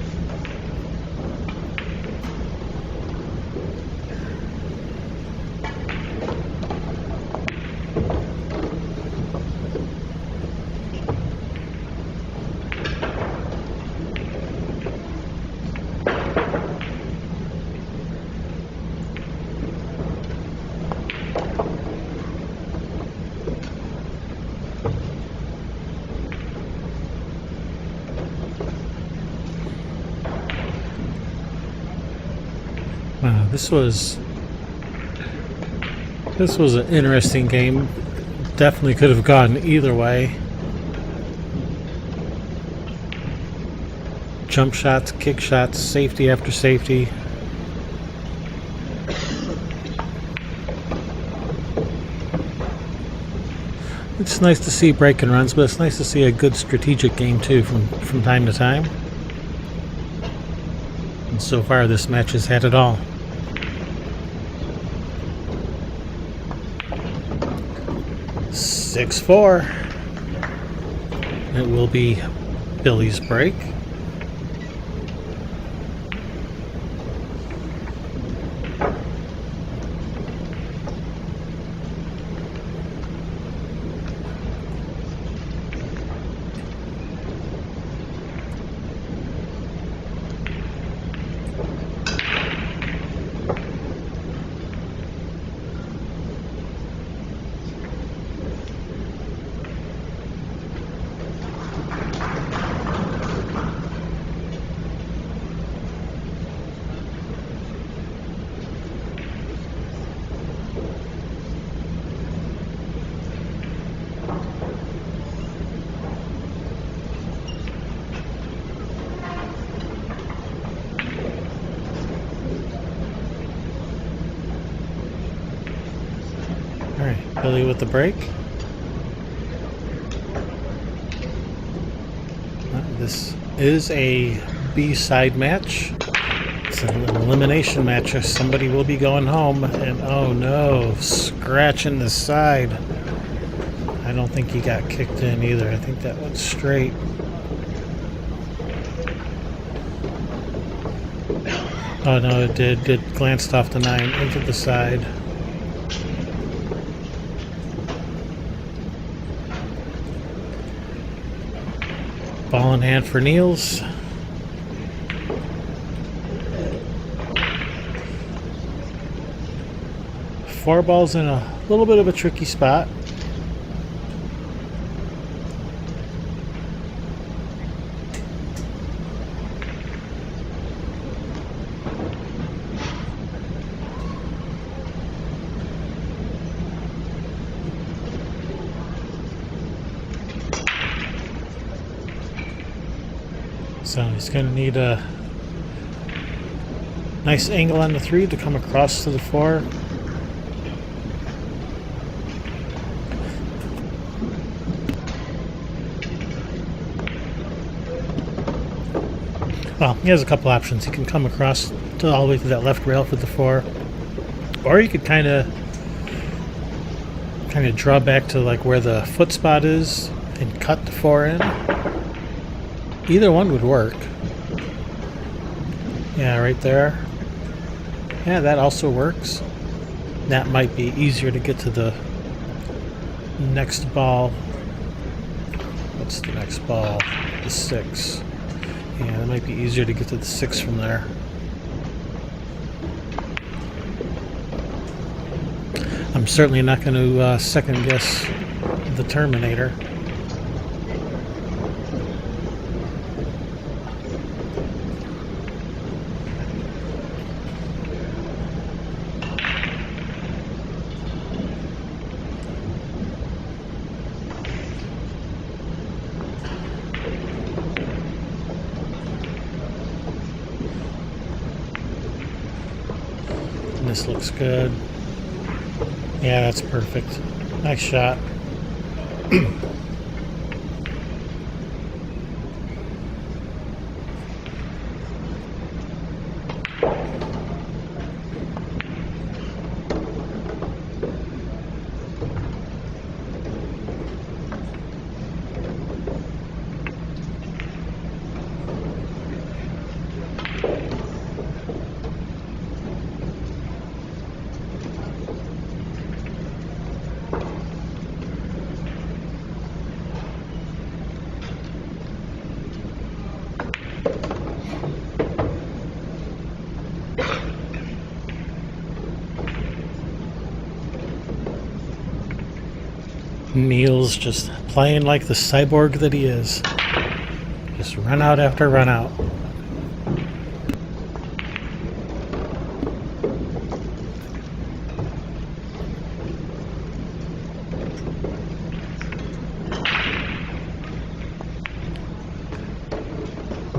This was an interesting game. Definitely could have gone either way. Jump shots, kick shots, safety after safety. It's nice to see break and runs, but it's nice to see a good strategic game too from time to time. And so far this match has had it all. 6-4. It will be Billy's break. Billy with the break. This is a B-side match. It's an elimination match. Somebody will be going home, and oh no, scratching the side. I don't think he got kicked in either. I think that went straight. Oh no, it did. It glanced off the 9 into the side. Ball in hand for Niels. Four balls in a little bit of a tricky spot. So he's going to need a nice angle on the 3 to come across to the 4. Well, he has a couple options. He can come across to all the way to that left rail for the 4, or he could kind of draw back to like where the foot spot is and cut the 4 in. Either one would work. Yeah, right there. Yeah, that also works. That might be easier to get to the next ball. What's the next ball? The 6. Yeah, it might be easier to get to the 6 from there. I'm certainly not going to second guess the Terminator. This looks good. Yeah, that's perfect. Nice shot. Niels just playing like the cyborg that he is. Just run out after run out.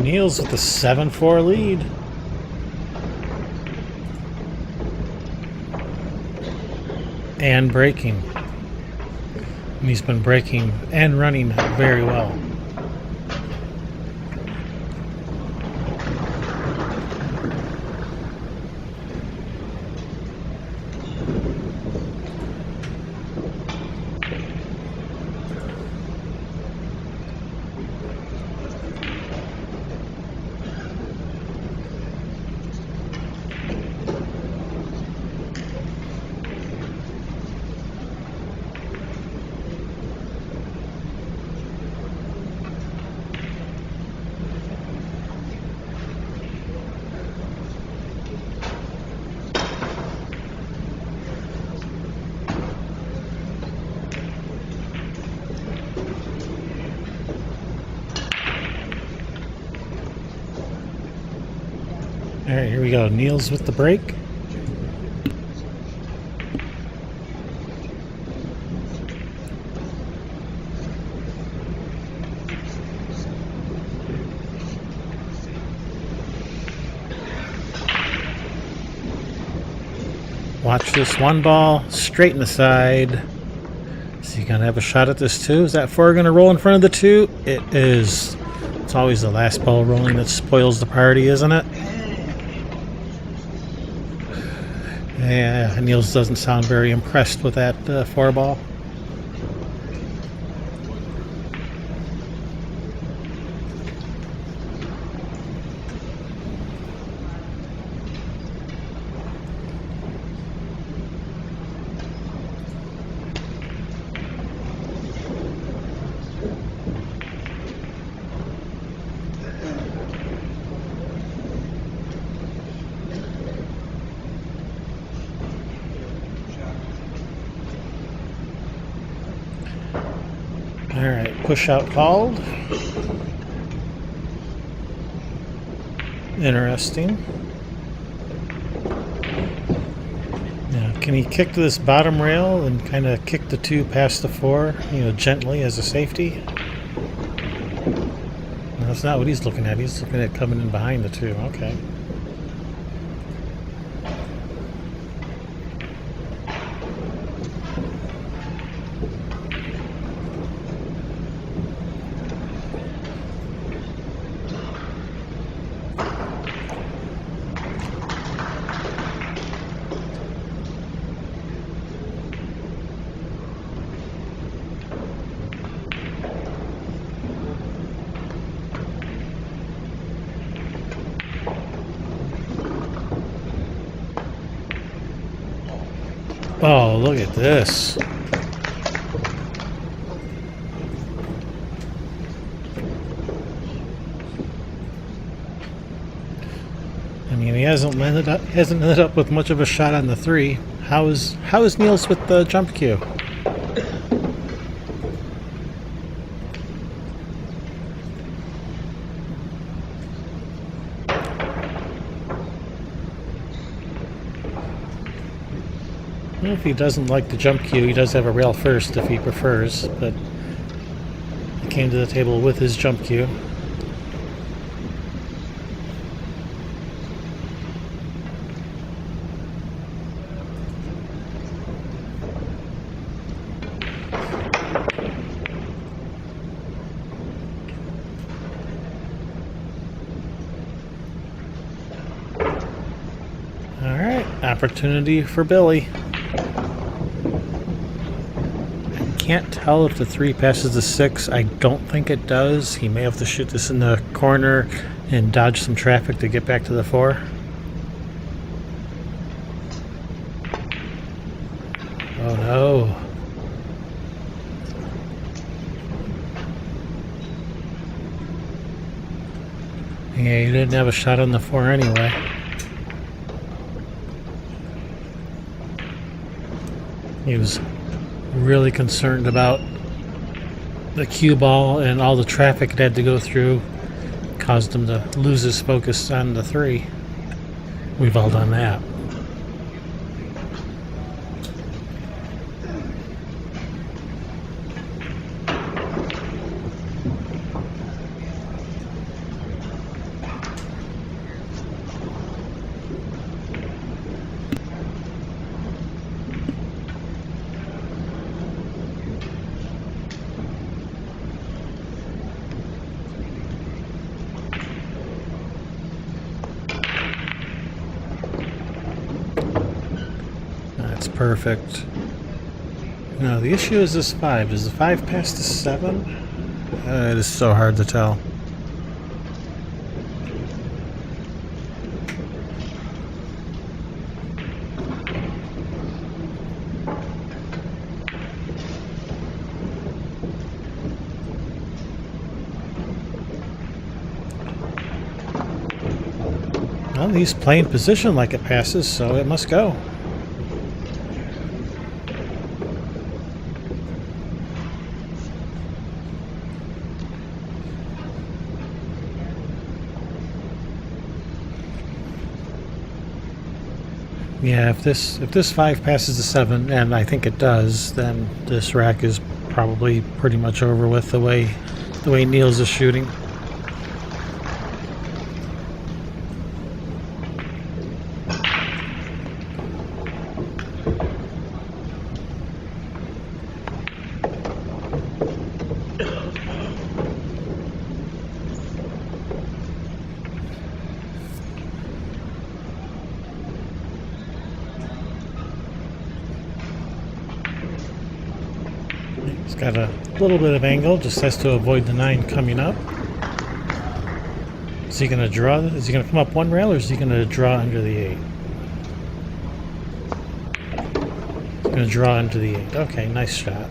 Niels with the 7-4 lead. And breaking. And he's been breaking and running very well. All right, here we go. Niels with the break. Watch this one ball straight in the side. Is he gonna have a shot at this too? Is that 4 gonna roll in front of the 2? It is. It's always the last ball rolling that spoils the party, isn't it? Yeah, Niels doesn't sound very impressed with that 4 ball. All right, push out called. Interesting. Now, can he kick to this bottom rail and kind of kick the 2 past the 4, gently as a safety? that's not what he's looking at. He's looking at coming in behind the two. Okay. Oh, look at this. I mean, he hasn't ended up with much of a shot on the 3. How is Niels with the jump cue? If he doesn't like the jump cue, he does have a rail first if he prefers, but he came to the table with his jump cue. Alright, opportunity for Billy. Can't tell if the 3 passes the 6. I don't think it does. He may have to shoot this in the corner and dodge some traffic to get back to the 4. Oh no. Yeah, he didn't have a shot on the 4 anyway. He was really concerned about the cue ball and all the traffic it had to go through. Caused him to lose his focus on the 3. We've all done that. That's perfect. Now the issue is this 5. Does the 5 pass the 7? It is so hard to tell. Well, he's playing position like it passes, so it must go. Yeah, if this 5 passes the 7, and I think it does, then this rack is probably pretty much over with the way Niels is shooting. He's got a little bit of angle, just has to avoid the 9 coming up. Is he going to draw? Is he going to come up 1 rail, or is he going to draw under the 8? He's going to draw into the 8. Okay, nice shot.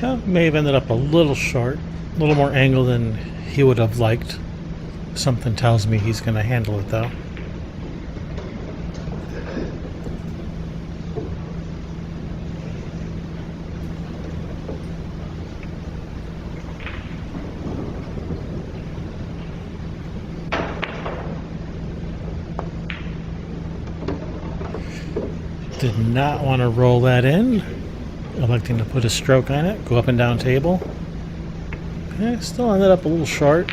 Well, may have ended up a little short, a little more angle than he would have liked. Something tells me he's going to handle it though. Did not want to roll that in. Electing to put a stroke on it. Go up and down table. Still ended up a little short.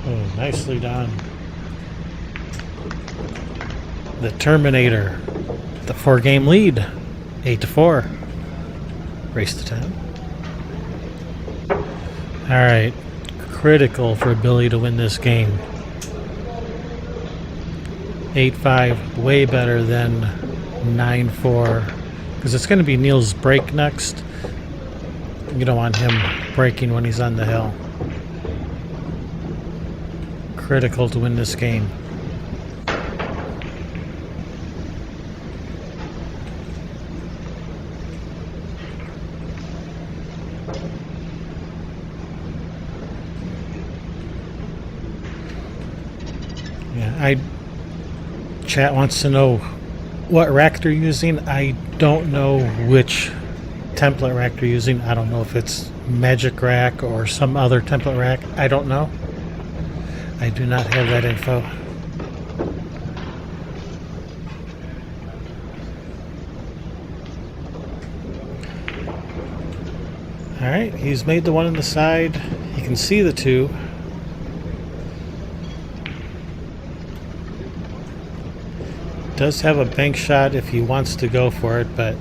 Oh, nicely done. The Terminator, the 4-game lead, 8-4, race to 10. All right, critical for Billy to win this game. 8-5, way better than 9-4, because it's going to be Niels' break next. You don't want him breaking when he's on the hill. Critical to win this game. Chat wants to know what rack they're using. I don't know which template rack they're using. I don't know if it's Magic Rack or some other template rack. I don't know. I do not have that info. Alright, he's made the one on the side. You can see the two. Does have a bank shot if he wants to go for it, but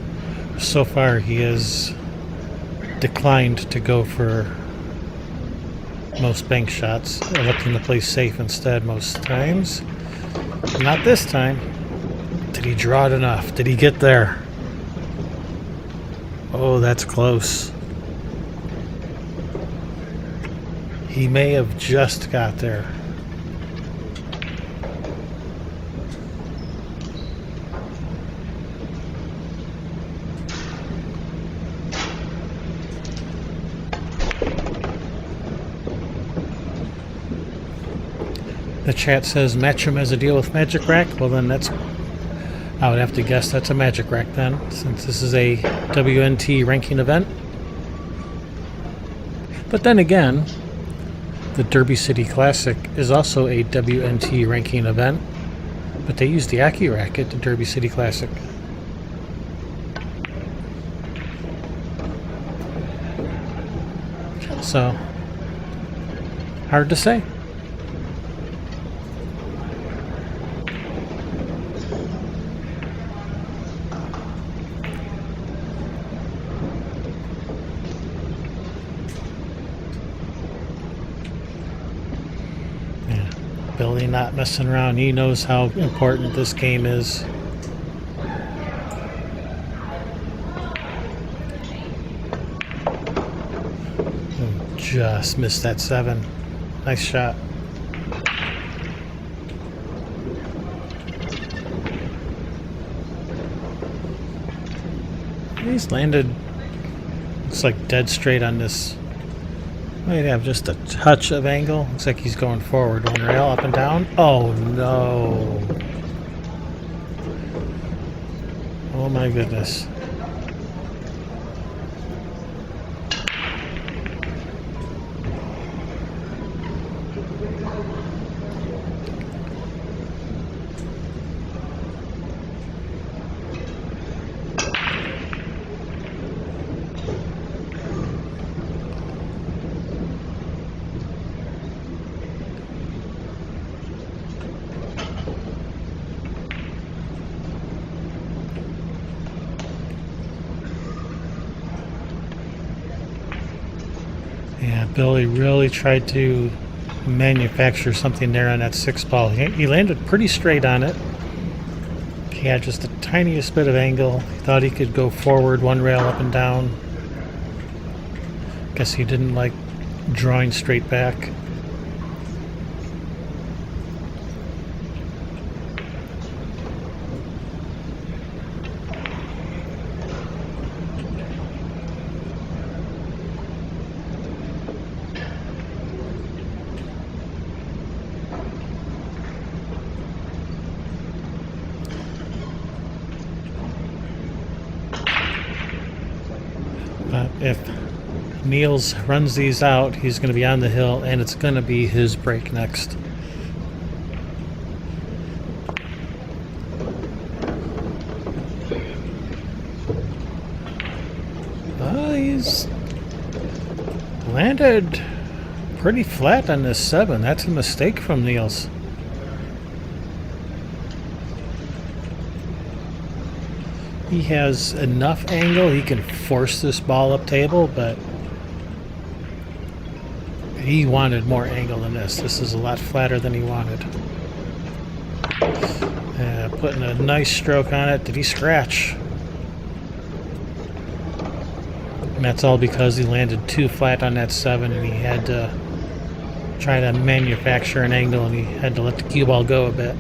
so far he has declined to go for most bank shots, electing to play safe instead most times. Not this time. Did he draw it enough? Did he get there? Oh, that's close. He may have just got there. The chat says Matchroom has a deal with Magic Rack. Well, then that's, I would have to guess that's a Magic Rack then, since this is a WNT ranking event. But then again, the Derby City Classic is also a WNT ranking event, but they use the Aki Rack at the Derby City Classic. So, hard to say. Billy not messing around. He knows how important this game is. Just missed that 7. Nice shot. He's landed, looks like dead straight on this. Might have just a touch of angle. Looks like he's going forward. One rail up and down. Oh no. Oh my goodness. Yeah, Billy really tried to manufacture something there on that 6 ball. He landed pretty straight on it. He had just the tiniest bit of angle. He thought he could go forward one rail up and down. Guess he didn't like drawing straight back. But if Niels runs these out, he's going to be on the hill, and it's going to be his break next. He's landed pretty flat on this 7. That's a mistake from Niels. He has enough angle, he can force this ball up table, but he wanted more angle than this. This is a lot flatter than he wanted. Putting a nice stroke on it. Did he scratch? And that's all because he landed too flat on that 7 and he had to try to manufacture an angle and he had to let the cue ball go a bit.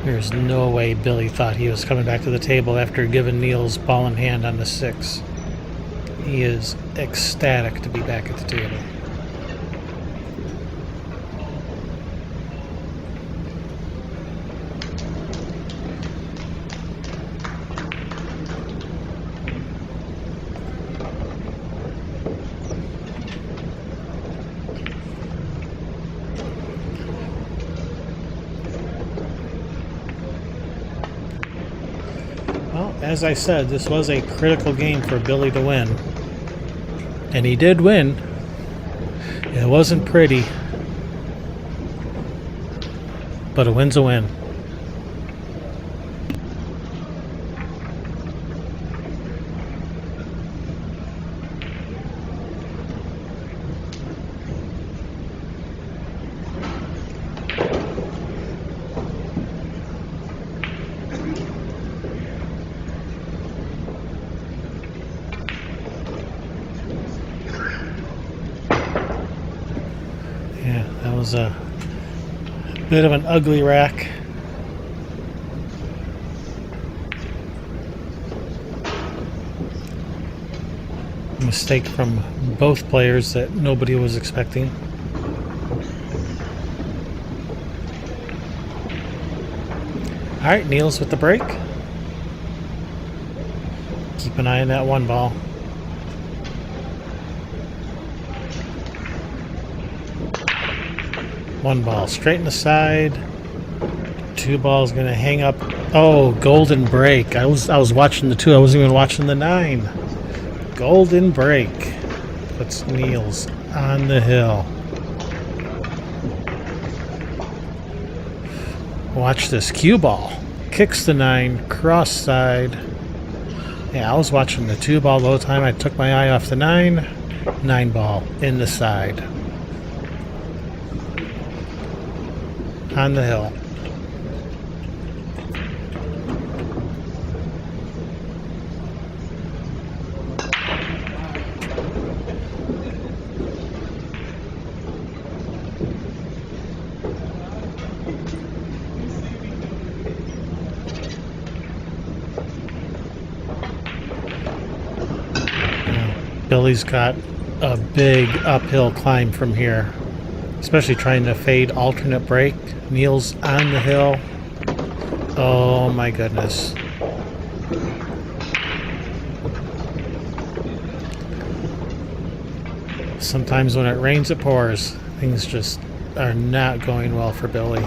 There's no way Billy thought he was coming back to the table after giving Niels ball in hand on the 6. He is ecstatic to be back at the table. Well, as I said, this was a critical game for Billy to win. And he did win. It wasn't pretty, but a win's a win. Yeah, that was a bit of an ugly rack. Mistake from both players that nobody was expecting. All right, Niels with the break. Keep an eye on that 1 ball. One ball straight in the side. 2 balls gonna hang up. Oh, golden break. I was watching the 2. I wasn't even watching the 9. Golden break puts Niels on the hill. Watch this cue ball. Kicks the 9 cross side. Yeah, I was watching the 2 ball the whole time. I took my eye off the 9. 9 ball in the side. On the hill. Billy's got a big uphill climb from here, especially trying to fade alternate break. Niels on the hill. Oh my goodness. Sometimes when it rains it pours. Things just are not going well for Billy.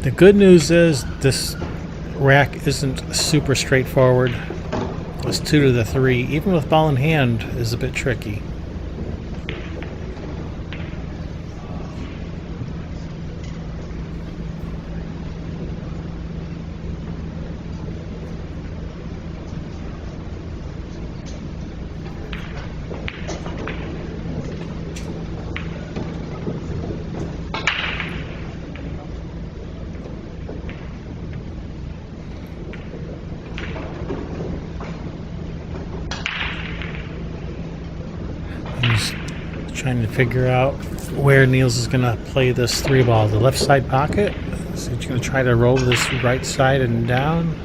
The good news is this rack isn't super straightforward. This 2 to the 3, even with ball in hand, is a bit tricky. Trying to figure out where Niels is going to play this 3-ball. The left side pocket. So he's going to try to roll this right side and down.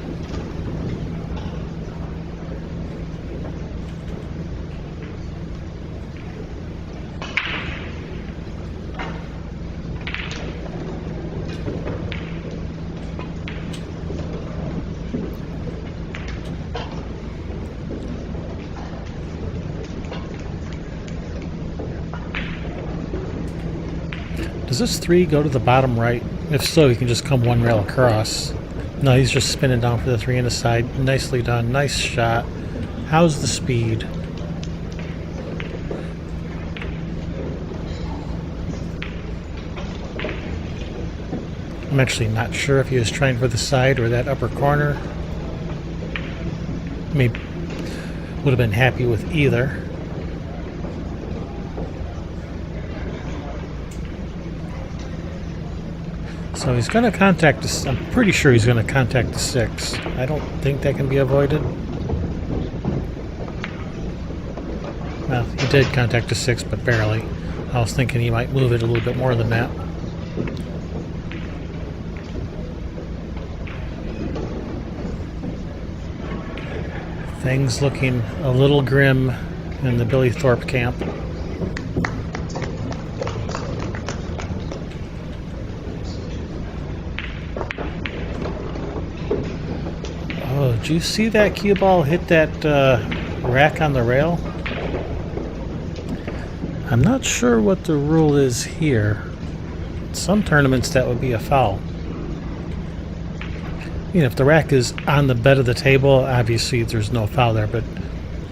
Does this 3 go to the bottom right? If so, you can just come one rail across. No, he's just spinning down for the 3 in the side. Nicely done. Nice shot. How's the speed? I'm actually not sure if he was trying for the side or that upper corner. Maybe would have been happy with either. So he's going to contact this. I'm pretty sure he's going to contact the 6. I don't think that can be avoided. Well, he did contact the 6, but barely. I was thinking he might move it a little bit more than that. Things looking a little grim in the Billy Thorpe camp. Oh, did you see that cue ball hit that rack on the rail? I'm not sure what the rule is here. In some tournaments that would be a foul. You know, if the rack is on the bed of the table, obviously there's no foul there, but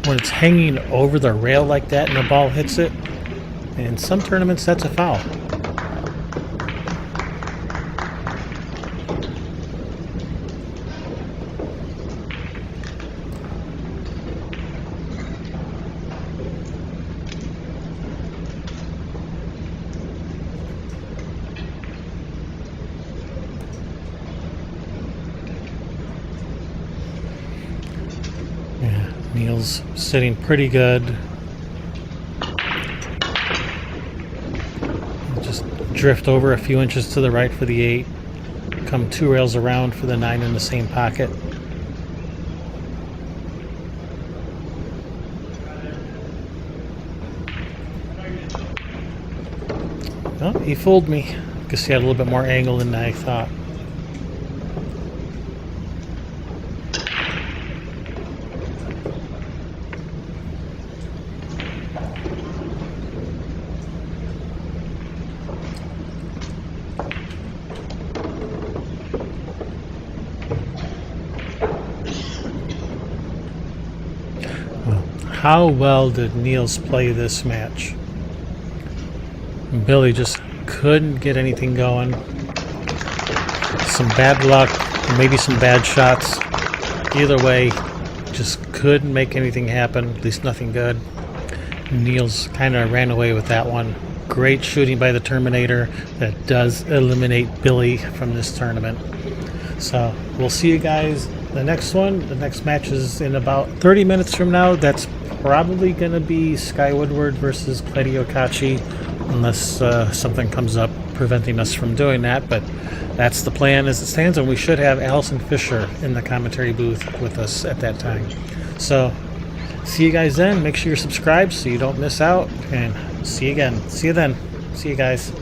when it's hanging over the rail like that and the ball hits it, in some tournaments that's a foul. Niels sitting pretty good. Just drift over a few inches to the right for the 8. Come 2 rails around for the 9 in the same pocket. Oh, he fooled me. Guess he had a little bit more angle than I thought. How well did Niels play this match? Billy just couldn't get anything going. Some bad luck, maybe some bad shots. Either way, just couldn't make anything happen, at least nothing good. Niels kind of ran away with that one. Great shooting by the Terminator that does eliminate Billy from this tournament. So we'll see you guys the next one. The next match is in about 30 minutes from now. That's probably going to be Sky Woodward versus Claudio Cacci, unless something comes up preventing us from doing that. But that's the plan as it stands, and we should have Allison Fisher in the commentary booth with us at that time. So see you guys then. Make sure you're subscribed so you don't miss out, and see you again. See you then. See you guys.